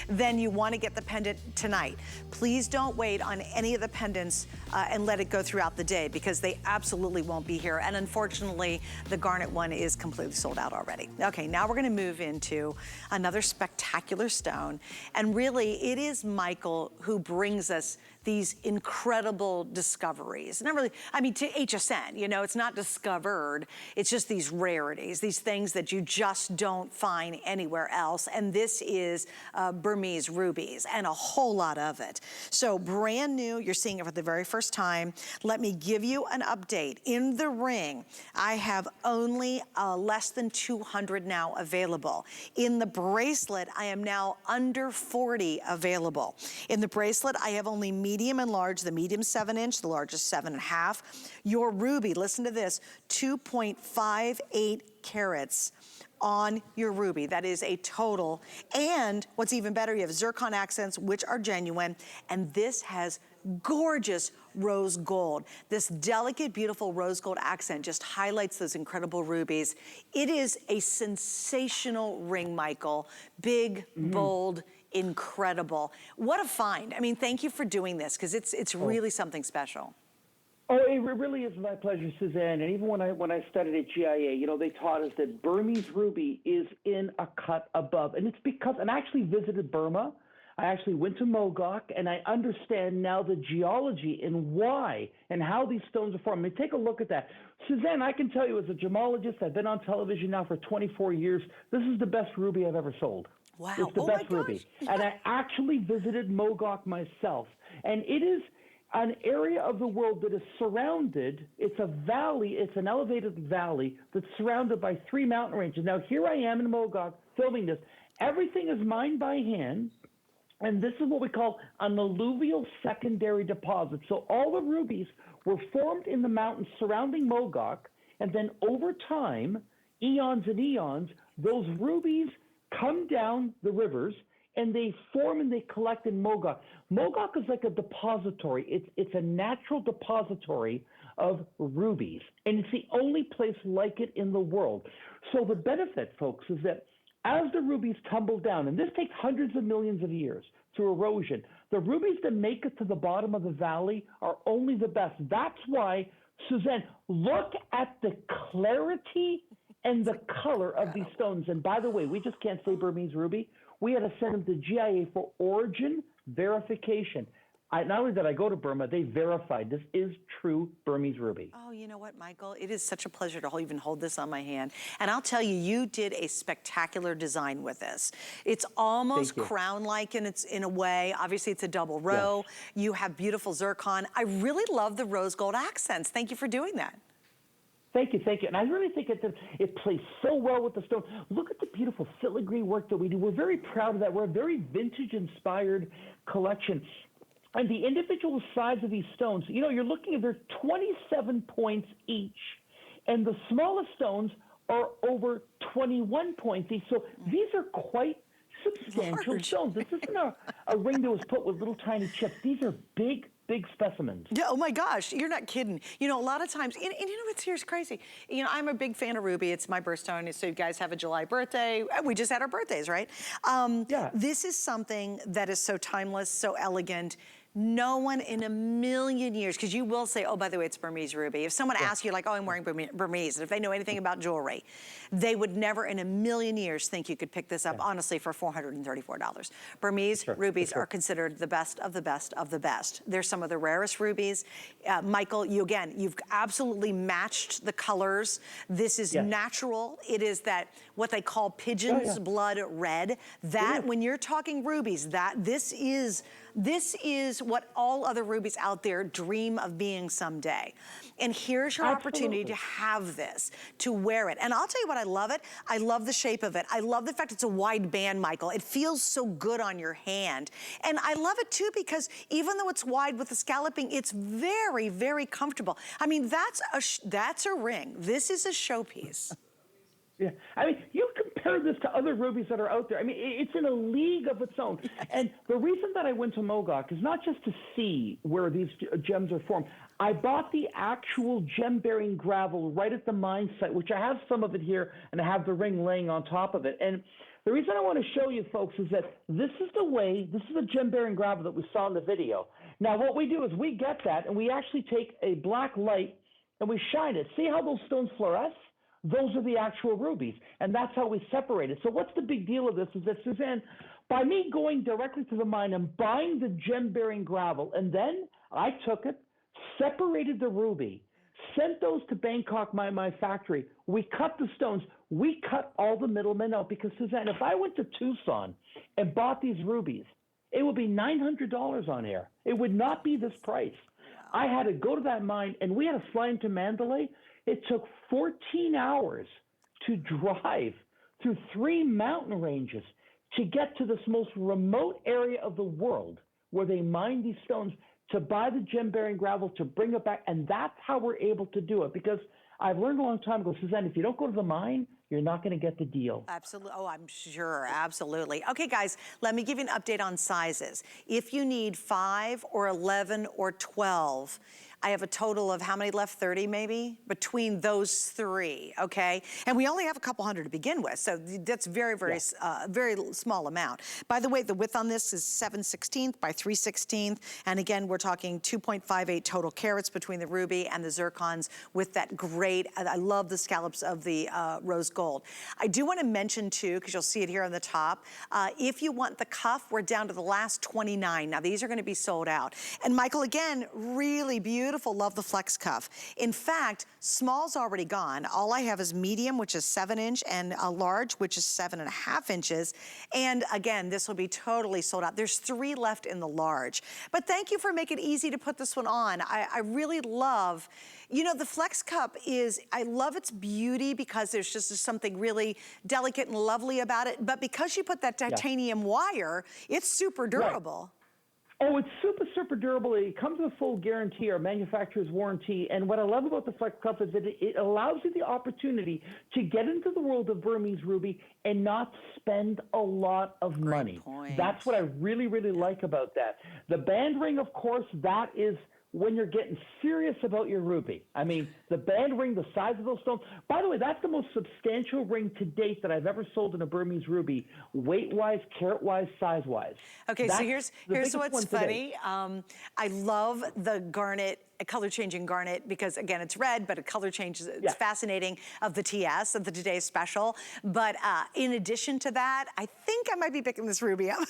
then you want to get the pendant tonight. Please don't wait on any of the pendants and let it go throughout the day, because they absolutely won't be here. And unfortunately, the garnet one is completely sold out already. Okay, now we're going to move into another spectacular stone. And really, it is Michael who brings us these incredible discoveries. Not really, I mean, to HSN, you know, it's not discovered, it's just these rarities, these things that you just don't find anywhere else. And this is Burmese rubies, and a whole lot of it. So brand new, you're seeing it for the very first time. Let me give you an update. In the ring, I have only less than 200 now available. In the bracelet, I am now under 40 available. In the bracelet, I have only medium and large, the medium 7-inch, the large is 7.5. Your ruby, listen to this, 2.58 carats on your ruby. That is a total. And what's even better, you have zircon accents, which are genuine, and this has gorgeous rose gold. This delicate, beautiful rose gold accent just highlights those incredible rubies. It is a sensational ring, Michael. Big, bold, incredible. What a find. I mean, thank you for doing this, because it's really something special. Oh, it really is my pleasure, Suzanne. And even when I studied at GIA, you know, they taught us that Burmese ruby is in a cut above. And it's because, and I actually visited Burma. I actually went to Mogok, and I understand now the geology and why and how these stones are formed. I mean, take a look at that. Suzanne, I can tell you as a gemologist, I've been on television now for 24 years. This is the best ruby I've ever sold. Wow. It's the best ruby. And I actually visited Mogok myself. And it is an area of the world that is surrounded. It's a valley. It's an elevated valley that's surrounded by 3 mountain ranges. Now, here I am in Mogok filming this. Everything is mined by hand. And this is what we call an alluvial secondary deposit. So all the rubies were formed in the mountains surrounding Mogok, and then over time, eons and eons, those rubies come down the rivers, and they form and they collect in Mogok. Mogok is like a depository. It's a natural depository of rubies, and it's the only place like it in the world. So the benefit, folks, is that as the rubies tumble down, and this takes hundreds of millions of years through erosion, the rubies that make it to the bottom of the valley are only the best. That's why, Suzanne, look at the clarity and the color of these stones. And by the way, we just can't say Burmese ruby. We had to send them to GIA for origin verification. Not only did I go to Burma, they verified this is true Burmese ruby. Oh, you know what, Michael? It is such a pleasure to even hold this on my hand. And I'll tell you, you did a spectacular design with this. It's almost crown-like in a way. Obviously, it's a double row. Yeah. You have beautiful zircon. I really love the rose gold accents. Thank you for doing that. Thank you, thank you. And I really think it plays so well with the stone. Look at the beautiful filigree work that we do. We're very proud of that. We're a very vintage-inspired collection. And the individual size of these stones, you know, you're looking at, they're 27 points each. And the smallest stones are over 21 points each. So these are quite substantial stones. This isn't a ring that was put with little tiny chips. These are big specimens. Yeah, oh my gosh, you're not kidding. You know, a lot of times, and you know what's here's crazy. You know, I'm a big fan of ruby. It's my birthstone, so you guys have a July birthday. We just had our birthdays, right? Yeah. This is something that is so timeless, so elegant. No one in a million years, because you will say, oh, by the way, it's Burmese ruby. If someone asks you like, oh, I'm wearing Burmese, and if they know anything about jewelry, they would never in a million years think you could pick this up, honestly, for $434. Burmese rubies are considered the best of the best of the best. They're some of the rarest rubies. Michael, you've absolutely matched the colors. This is natural. It is that, what they call pigeon's blood red. That, when you're talking rubies, this is what all other rubies out there dream of being someday. And here's your opportunity to have this, to wear it. And I'll tell you what, I love it. I love the shape of it. I love the fact it's a wide band, Michael. It feels so good on your hand. And I love it too, because even though it's wide with the scalloping, it's very, very comfortable. I mean, that's a ring. This is a showpiece. Yeah, I mean, you compare this to other rubies that are out there. I mean, it's in a league of its own. And the reason that I went to Mogok is not just to see where these gems are formed. I bought the actual gem-bearing gravel right at the mine site, which I have some of it here, and I have the ring laying on top of it. And the reason I want to show you, folks, is that this is the gem-bearing gravel that we saw in the video. Now, what we do is we get that, and we actually take a black light, and we shine it. See how those stones fluoresce? Those are the actual rubies, and that's how we separate it. So what's the big deal of this is that, Suzanne, by me going directly to the mine and buying the gem-bearing gravel, and then I took it, separated the ruby, sent those to Bangkok, my factory. We cut the stones. We cut all the middlemen out because, Suzanne, if I went to Tucson and bought these rubies, it would be $900 on air. It would not be this price. I had to go to that mine, and we had to fly into Mandalay. It took 14 hours to drive through 3 mountain ranges to get to this most remote area of the world where they mine these stones to buy the gem-bearing gravel, to bring it back. And that's how we're able to do it, because I've learned a long time ago, Suzanne, if you don't go to the mine, you're not going to get the deal. Absolutely. Oh, I'm sure. Absolutely. Okay, guys, let me give you an update on sizes. If you need 5 or 11 or 12, I have a total of how many left? 30 maybe? Between those 3, okay? And we only have a couple hundred to begin with, so that's very, very, very small amount. By the way, the width on this is 7/16 by 3/16, and again, we're talking 2.58 total carats between the ruby and the zircons with that great, I love the scallops of the rose gold. I do want to mention too, because you'll see it here on the top, if you want the cuff, we're down to the last 29. Now, these are going to be sold out. And Michael, again, really beautiful. Love the flex cuff. In fact, small's already gone. All I have is medium, which is 7-inch, and a large, which is 7.5 inches. And again, this will be totally sold out. There's 3 left in the large. But thank you for making it easy to put this one on. I really love, you know, the flex cup I love its beauty because there's just something really delicate and lovely about it. But because you put that titanium wire, it's super durable. Right. Oh, it's super, super durable. It comes with a full guarantee, or manufacturer's warranty. And what I love about the Flex Cup is that it allows you the opportunity to get into the world of Burmese ruby and not spend a lot of money. That's what I really, really like about that. The band ring, of course, that is when you're getting serious about your ruby. I mean, the band ring, the size of those stones. By the way, that's the most substantial ring to date that I've ever sold in a Burmese ruby, weight-wise, carat-wise, size-wise. Okay, That's so here's what's funny. I love the garnet, color-changing garnet, because again, it's red, but it color changes. It's fascinating, of the TS, of the Today's Special. But in addition to that, I think I might be picking this ruby up.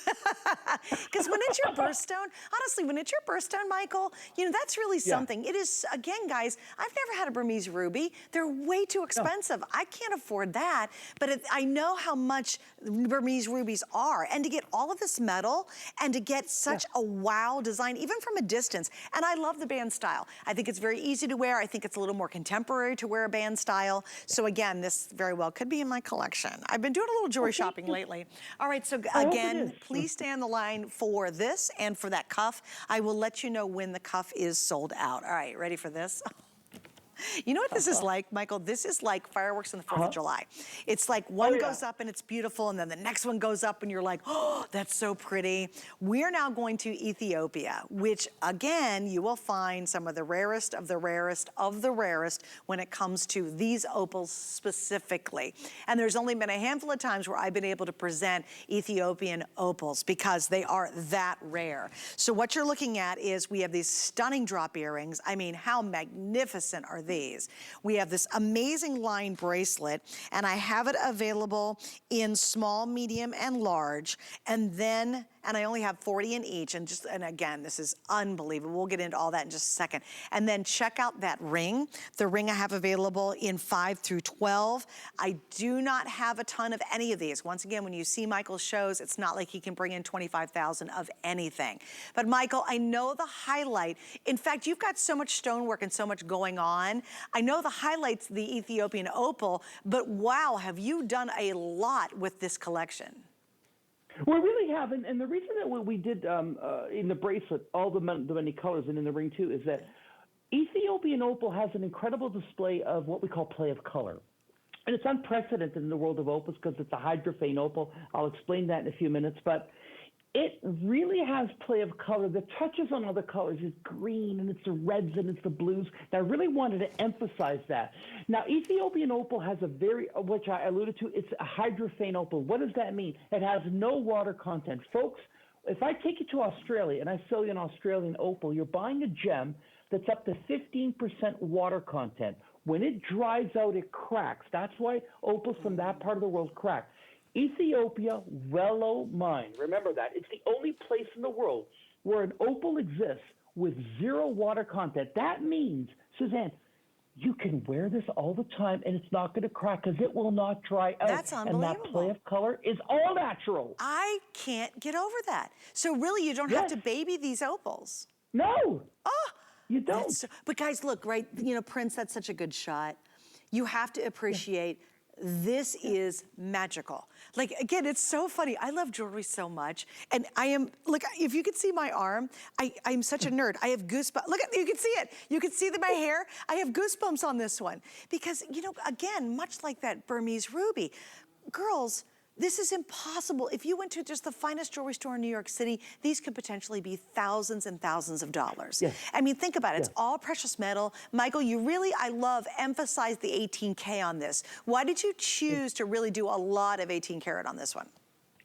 Because when it's your birthstone, honestly, when it's your birthstone, Michael, you know, that's really something. It is, again, guys, I've never had a Burmese ruby. They're way too expensive. No. I can't afford that, but I know how much Burmese rubies are. And to get all of this metal and to get such a wow design, even from a distance. And I love the band style. I think it's very easy to wear. I think it's a little more contemporary to wear a band style. So again, this very well could be in my collection. I've been doing a little jewelry shopping lately. All right, so again, please stay on the line for this and for that cuff. I will let you know when the cuff is sold out. All right, ready for this? You know what this is like, Michael? This is like fireworks on the 4th of July. It's like one goes up and it's beautiful, and then the next one goes up and you're like, oh, that's so pretty. We're now going to Ethiopia, which again, you will find some of the rarest of the rarest of the rarest when it comes to these opals specifically. And there's only been a handful of times where I've been able to present Ethiopian opals because they are that rare. So what you're looking at is we have these stunning drop earrings. I mean, how magnificent are these? We have this amazing line bracelet, and I have it available in small, medium, and large. And I only have 40 in each. And again, this is unbelievable. We'll get into all that in just a second. And then check out that ring. The ring I have available in 5 through 12. I do not have a ton of any of these. Once again, when you see Michael's shows, it's not like he can bring in 25,000 of anything. But Michael, I know the highlight. In fact, you've got so much stonework and so much going on. I know the highlight's the Ethiopian Opal, but wow, have you done a lot with this collection? We really have, and the reason that we did in the bracelet all the many colors and in the ring too is that Ethiopian Opal has an incredible display of what we call play of color. And it's unprecedented in the world of opals because it's a hydrophane opal. I'll explain that in a few minutes, but it really has play of color. The touches on other colors is green, and it's the reds, and it's the blues. And I really wanted to emphasize that. Now, Ethiopian Opal has a which I alluded to, it's a hydrophane opal. What does that mean? It has no water content. Folks, if I take you to Australia and I sell you an Australian opal, you're buying a gem that's up to 15% water content. When it dries out, it cracks. That's why opals from that part of the world crack. Ethiopia Velo Mine. Remember that. It's the only place in the world where an opal exists with 0 water content. That means, Suzanne, you can wear this all the time and it's not going to crack because it will not dry out. That's unbelievable. And that play of color is all natural. I can't get over that. So really, you don't have to baby these opals. No. Oh, you don't. But guys, look, right, you know, Prince, that's such a good shot. You have to appreciate this is magical. Like, again, it's so funny. I love jewelry so much. And I am, look, if you could see my arm, I'm such a nerd. I have goosebumps. Look, you can see it. You can see my hair. I have goosebumps on this one. Because, you know, again, much like that Burmese ruby, girls, this is impossible. If you went to just the finest jewelry store in New York City, these could potentially be thousands and thousands of dollars. Yes. I mean, think about it. It's all precious metal. Michael, you really, I love, emphasize the 18K on this. Why did you choose to really do a lot of 18 karat on this one?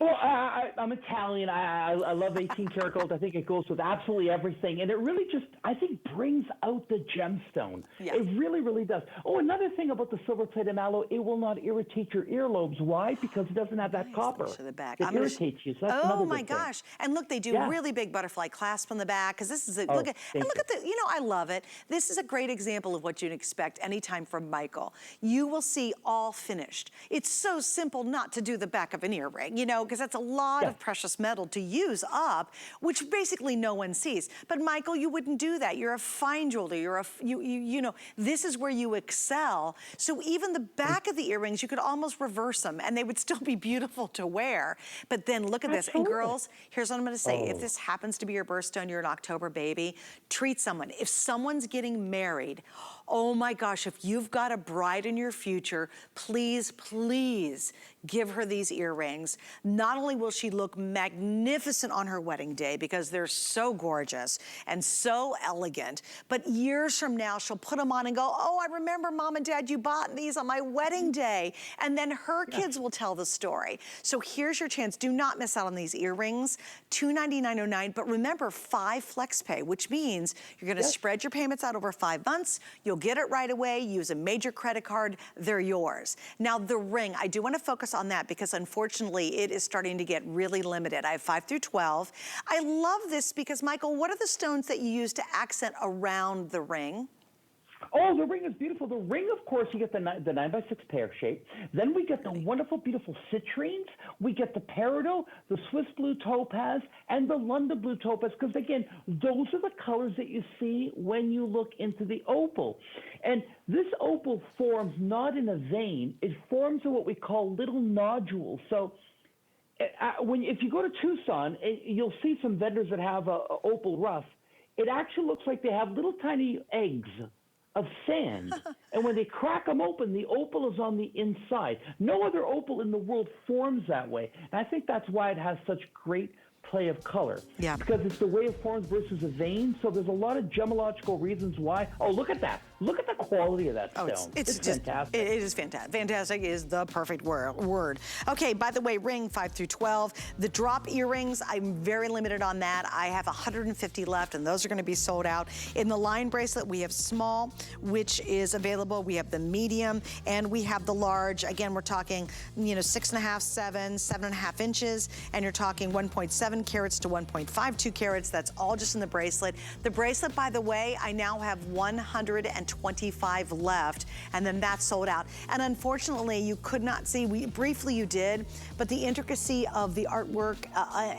Well, I'm Italian. I love 18 karat gold. I think it goes with absolutely everything. And it really just, I think, brings out the gemstone. Yeah. It really, really does. Oh, another thing about the silver-plated mallow, it will not irritate your earlobes. Why? Because it doesn't have that copper. To the back. It irritates you. So that's oh, my gosh. And look, they do really big butterfly clasp on the back. Because this is, look at the, you know, I love it. This is a great example of what you'd expect anytime from Michael. You will see all finished. It's so simple not to do the back of an earring, you know, because that's a lot of precious metal to use up, which basically no one sees. But Michael, you wouldn't do that. You're a fine jeweler. You're you know, this is where you excel. So even the back of the earrings, you could almost reverse them and they would still be beautiful to wear. But then look at this. And girls, here's what I'm gonna say. If this happens to be your birthstone, you're an October baby, treat someone. If someone's getting married, oh my gosh, if you've got a bride in your future, please, please give her these earrings. Not only will she look magnificent on her wedding day because they're so gorgeous and so elegant, but years from now, she'll put them on and go, oh, I remember Mom and Dad, you bought these on my wedding day. And then her kids will tell the story. So here's your chance. Do not miss out on these earrings, $299.09. But remember, 5 flex pay, which means you're gonna spread your payments out over 5 months. You'll get it right away. Use a major credit card. They're yours. Now, the ring, I do want to focus on that because unfortunately, it is starting to get really limited. I have 5 through 12. I love this because, Michael, what are the stones that you use to accent around the ring? Oh, the ring is beautiful. The ring, of course, you get the 9x6 pear shape. Then we get the wonderful, beautiful citrines. We get the peridot, the Swiss blue topaz, and the London blue topaz. Because, again, those are the colors that you see when you look into the opal. And this opal forms not in a vein. It forms in what we call little nodules. So if you go to Tucson, you'll see some vendors that have a opal rough. It actually looks like they have little tiny eggs of sand. And when they crack them open, the opal is on the inside. No other opal in the world forms that way. And I think that's why it has such great play of color. Yeah. Because it's the way it forms versus a vein. So there's a lot of gemological reasons why. Oh, look at that. Look at the quality of that stone. It's just fantastic. It is fantastic. Fantastic is the perfect word. Okay, by the way, ring 5 through 12. The drop earrings, I'm very limited on that. I have 150 left, and those are gonna be sold out. In the line bracelet, we have small, which is available. We have the medium, and we have the large. Again, we're talking, 6.5, 7.5 inches, and you're talking 1.7 carats to 1.52 carats. That's all just in the bracelet. The bracelet, by the way, I now have 125 left, and then that's sold out. And unfortunately, you could not see, briefly you did, but the intricacy of the artwork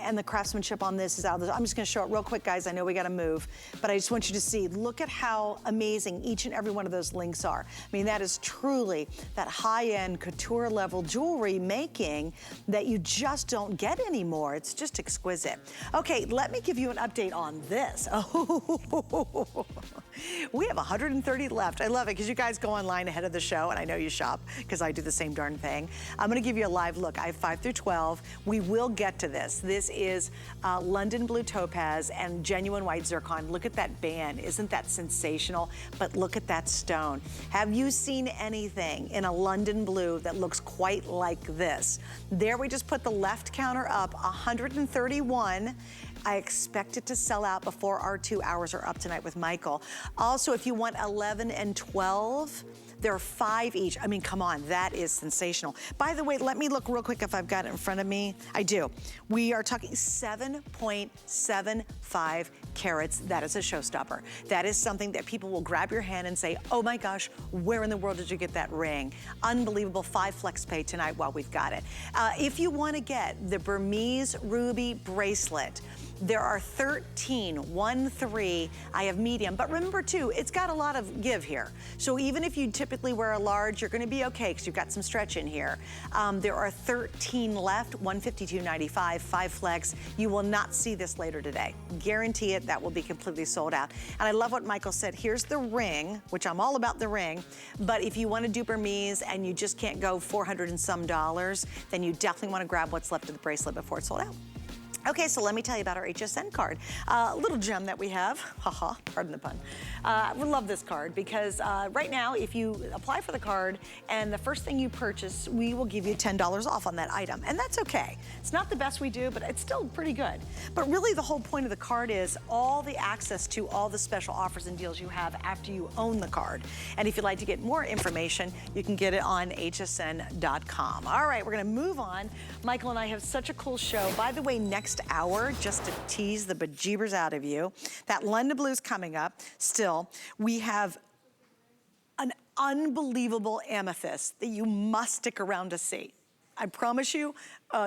and the craftsmanship on this is out of this. I'm just gonna show it real quick, guys. I know we gotta move, but I just want you to see, look at how amazing each and every one of those links are. I mean, that is truly that high-end couture level jewelry making that you just don't get anymore. It's just exquisite. Okay, let me give you an update on this. Oh, we have 130 left. I love it because you guys go online ahead of the show, and I know you shop because I do the same darn thing. I'm gonna give you a live look. I have 5 through 12. We will get to this. This is London blue topaz and genuine white zircon. Look at that band. Isn't that sensational? But look at that stone. Have you seen anything in a London blue that looks quite like this? There we just put the left counter up, 131. I expect it to sell out before our 2 hours are up tonight with Michael. Also, if you want 11 and 12, there are 5 each. I mean, come on, that is sensational. By the way, let me look real quick if I've got it in front of me. I do. We are talking 7.75 carats. That is a showstopper. That is something that people will grab your hand and say, oh my gosh, where in the world did you get that ring? Unbelievable. 5 flex pay tonight while we've got it. If you want to get the Burmese Ruby bracelet, there are 13, 1-3. I have medium, but remember too, it's got a lot of give here. So even if you typically wear a large, you're gonna be okay because you've got some stretch in here. There are 13 left, $152.95, 5 flex. You will not see this later today. Guarantee it, that will be completely sold out. And I love what Michael said. Here's the ring, which I'm all about the ring, but if you wanna do Burmese and you just can't go $400 and some, then you definitely wanna grab what's left of the bracelet before it's sold out. Okay, so let me tell you about our Hsn card. Little gem that we have, haha, pardon the pun. We love this card because right now, if you apply for the card and the first thing you purchase, we will give you $10 off on that item, and that's okay. It's not the best we do, but it's still pretty good. But really the whole point of the card is all the access to all the special offers and deals you have after you own the card. And if you'd like to get more information, you can get it on hsn.com. All right, we're gonna move on. Michael and I have such a cool show. By the way, next hour, just to tease the bejeebers out of you, that London Blue's coming up. Still, we have an unbelievable amethyst that you must stick around to see. I promise you,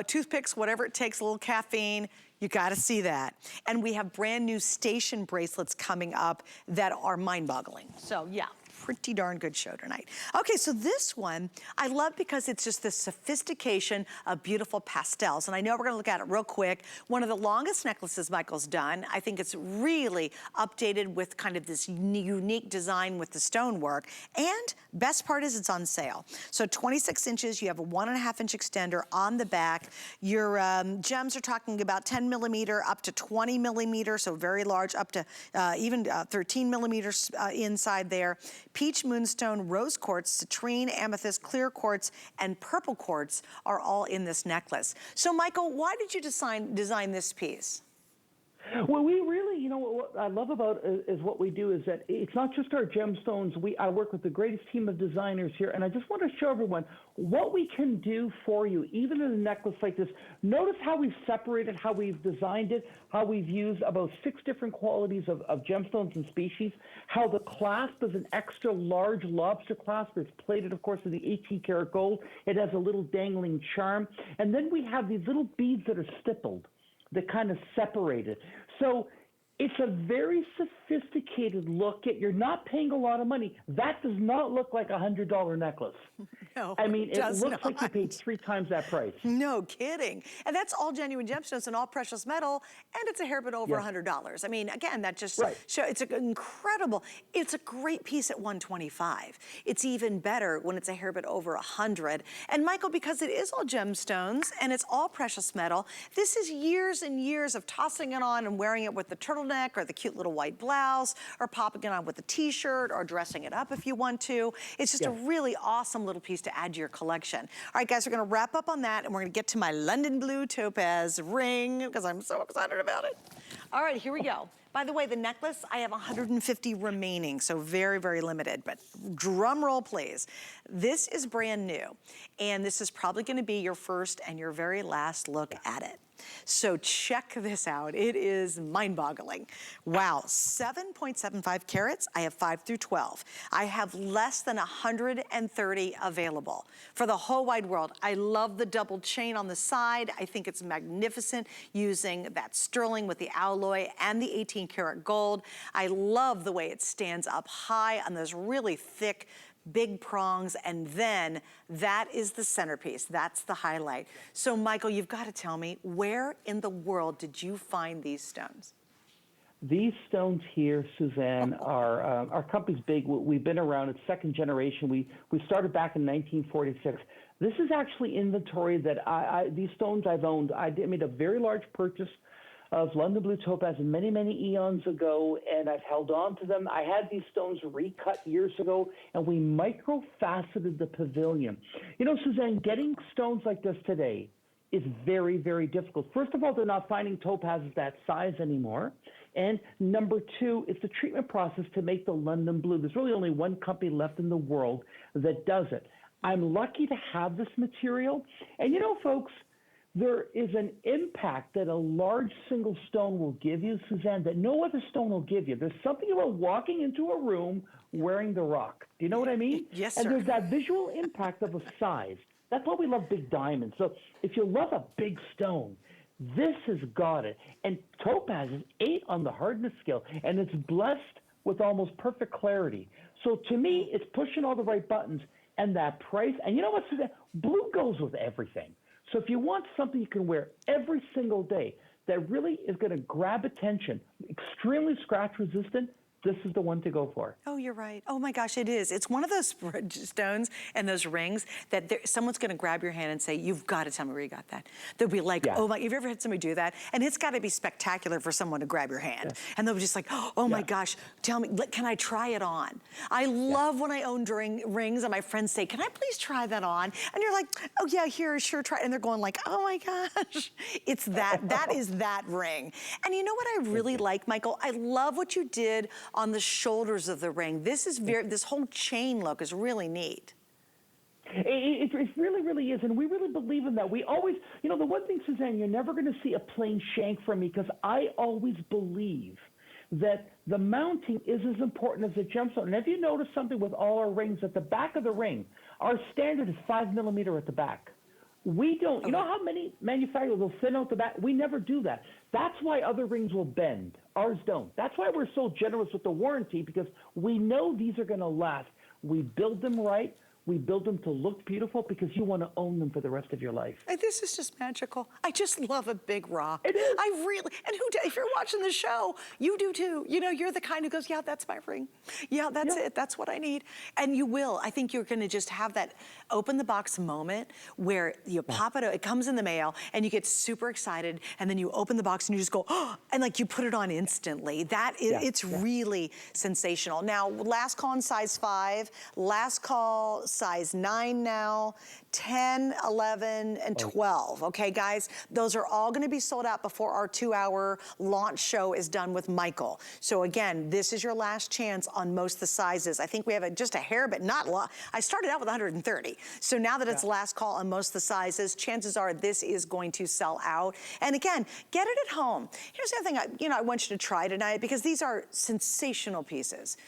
toothpicks, whatever it takes, a little caffeine, you gotta see that. And we have brand new station bracelets coming up that are mind-boggling. So yeah, pretty darn good show tonight. Okay, so this one I love because it's just the sophistication of beautiful pastels. And I know we're gonna look at it real quick. One of the longest necklaces Michael's done. I think it's really updated with kind of this unique design with the stonework. And best part is it's on sale. So 26 inches, you have a 1.5-inch extender on the back. Your gems are talking about 10 millimeter up to 20 millimeter, so very large, up to even 13 millimeters inside there. Peach moonstone, rose quartz, citrine, amethyst, clear quartz, and purple quartz are all in this necklace. So Michael, why did you design this piece? Well, we really, you know, what I love about is what we do is that it's not just our gemstones. I work with the greatest team of designers here, and I just want to show everyone what we can do for you, even in a necklace like this. Notice how we've separated, how we've designed it, how we've used about 6 different qualities of gemstones and species, how the clasp is an extra large lobster clasp. It's plated, of course, in the 18-karat gold. It has a little dangling charm. And then we have these little beads that are stippled, that kind of separate it. So it's a very sophisticated look at, you're not paying a lot of money. That does not look like a $100 necklace. No, I mean, it looks not. like you paid 3 times that price. No kidding. And that's all genuine gemstones and all precious metal, and it's a hair bit over $100. I mean, again, that just shows, it's incredible. It's a great piece at $125. It's even better when it's a hair bit over $100. And Michael, because it is all gemstones and it's all precious metal, this is years and years of tossing it on and wearing it with the turtleneck or the cute little white blouse, or popping it on with a t-shirt, or dressing it up if you want to. It's just a really awesome little piece to add to your collection. All right, guys, we're gonna wrap up on that, and we're gonna get to my London Blue Topaz ring, because I'm so excited about it. All right, here we go. By the way, the necklace, I have 150 remaining, so very, very limited, but drum roll, please. This is brand new, and this is probably gonna be your first and your very last look at it. So check this out. It is mind-boggling. Wow, 7.75 carats. I have 5 through 12. I have less than 130 available for the whole wide world. I love the double chain on the side. I think it's magnificent using that sterling with the alloy and the 18-karat gold. I love the way it stands up high on those really thick, big prongs, and then that is the centerpiece. That's the highlight. So Michael, you've got to tell me, where in the world did you find these stones? These stones here, Suzanne, are our company's big. We've been around. It's second generation. We started back in 1946. This is actually inventory that these stones I've owned. I made a very large purchase of London Blue Topaz many, many eons ago, and I've held on to them. I had these stones recut years ago, and we micro-faceted the pavilion. You know, Suzanne, getting stones like this today is very, very difficult. First of all, they're not finding topazes that size anymore. And number 2, it's the treatment process to make the London Blue. There's really only one company left in the world that does it. I'm lucky to have this material. And you know, folks, there is an impact that a large single stone will give you, Suzanne, that no other stone will give you. There's something about walking into a room wearing the rock. Do you know what I mean? Yes, sir. And there's that visual impact of a size. That's why we love big diamonds. So if you love a big stone, this has got it. And topaz is 8 on the hardness scale, and it's blessed with almost perfect clarity. So to me, it's pushing all the right buttons, and that price. And you know what, Suzanne? Blue goes with everything. So if you want something you can wear every single day that really is going to grab attention, extremely scratch resistant, this is the one to go for. Oh, you're right. Oh my gosh, it is. It's one of those stones and those rings that someone's gonna grab your hand and say, you've got to tell me where you got that. They'll be like, oh my, have you ever had somebody do that? And it's gotta be spectacular for someone to grab your hand. And they'll be just like, oh my gosh, tell me, can I try it on? I love when I own rings and my friends say, can I please try that on? And you're like, oh yeah, here, sure, try it. And they're going like, oh my gosh. It's that is that ring. And you know what I really like, Michael? I love what you did on the shoulders of the ring. This is this whole chain look is really neat. It really, really is, and we really believe in that. We always, you know, the one thing, Suzanne, you're never going to see a plain shank from me, because I always believe that the mounting is as important as the gemstone. And if you notice something with all our rings, at the back of the ring, our standard is 5 millimeter at the back. We don't, you know how many manufacturers will thin out the back? We never do that. That's why other rings will bend. Ours don't. That's why we're so generous with the warranty, because we know these are going to last. We build them right. We build them to look beautiful because you want to own them for the rest of your life. This is just magical. I just love a big rock. It is. I really, and if you're watching the show, you do too. You know, you're the kind who goes, yeah, that's my ring. Yeah, that's it. That's what I need. And you will. I think you're going to just have that open the box moment where you pop it, it comes in the mail, and you get super excited, and then you open the box and you just go, oh, and like you put it on instantly. That is, it's really sensational. Now, last call in size 5, last call size 9 now, 10, 11, and 12. Okay, guys, those are all going to be sold out before our 2-hour launch show is done with Michael. So again, this is your last chance on most of the sizes. I think we have just a hair, but not a lot. I started out with 130. So now that it's last call on most of the sizes, chances are this is going to sell out. And again, get it at home. Here's the other thing I want you to try tonight, because these are sensational pieces.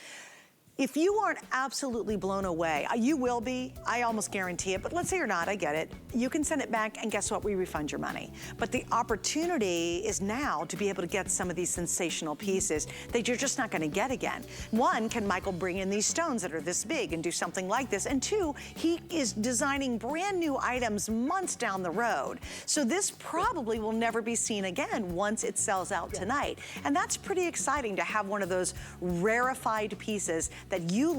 If you aren't absolutely blown away, you will be, I almost guarantee it, but let's say you're not, I get it. You can send it back, and guess what? We refund your money. But the opportunity is now to be able to get some of these sensational pieces that you're just not gonna get again. 1, can Michael bring in these stones that are this big and do something like this? And 2, he is designing brand new items months down the road. So this probably will never be seen again once it sells out tonight. And that's pretty exciting to have one of those rarefied pieces that you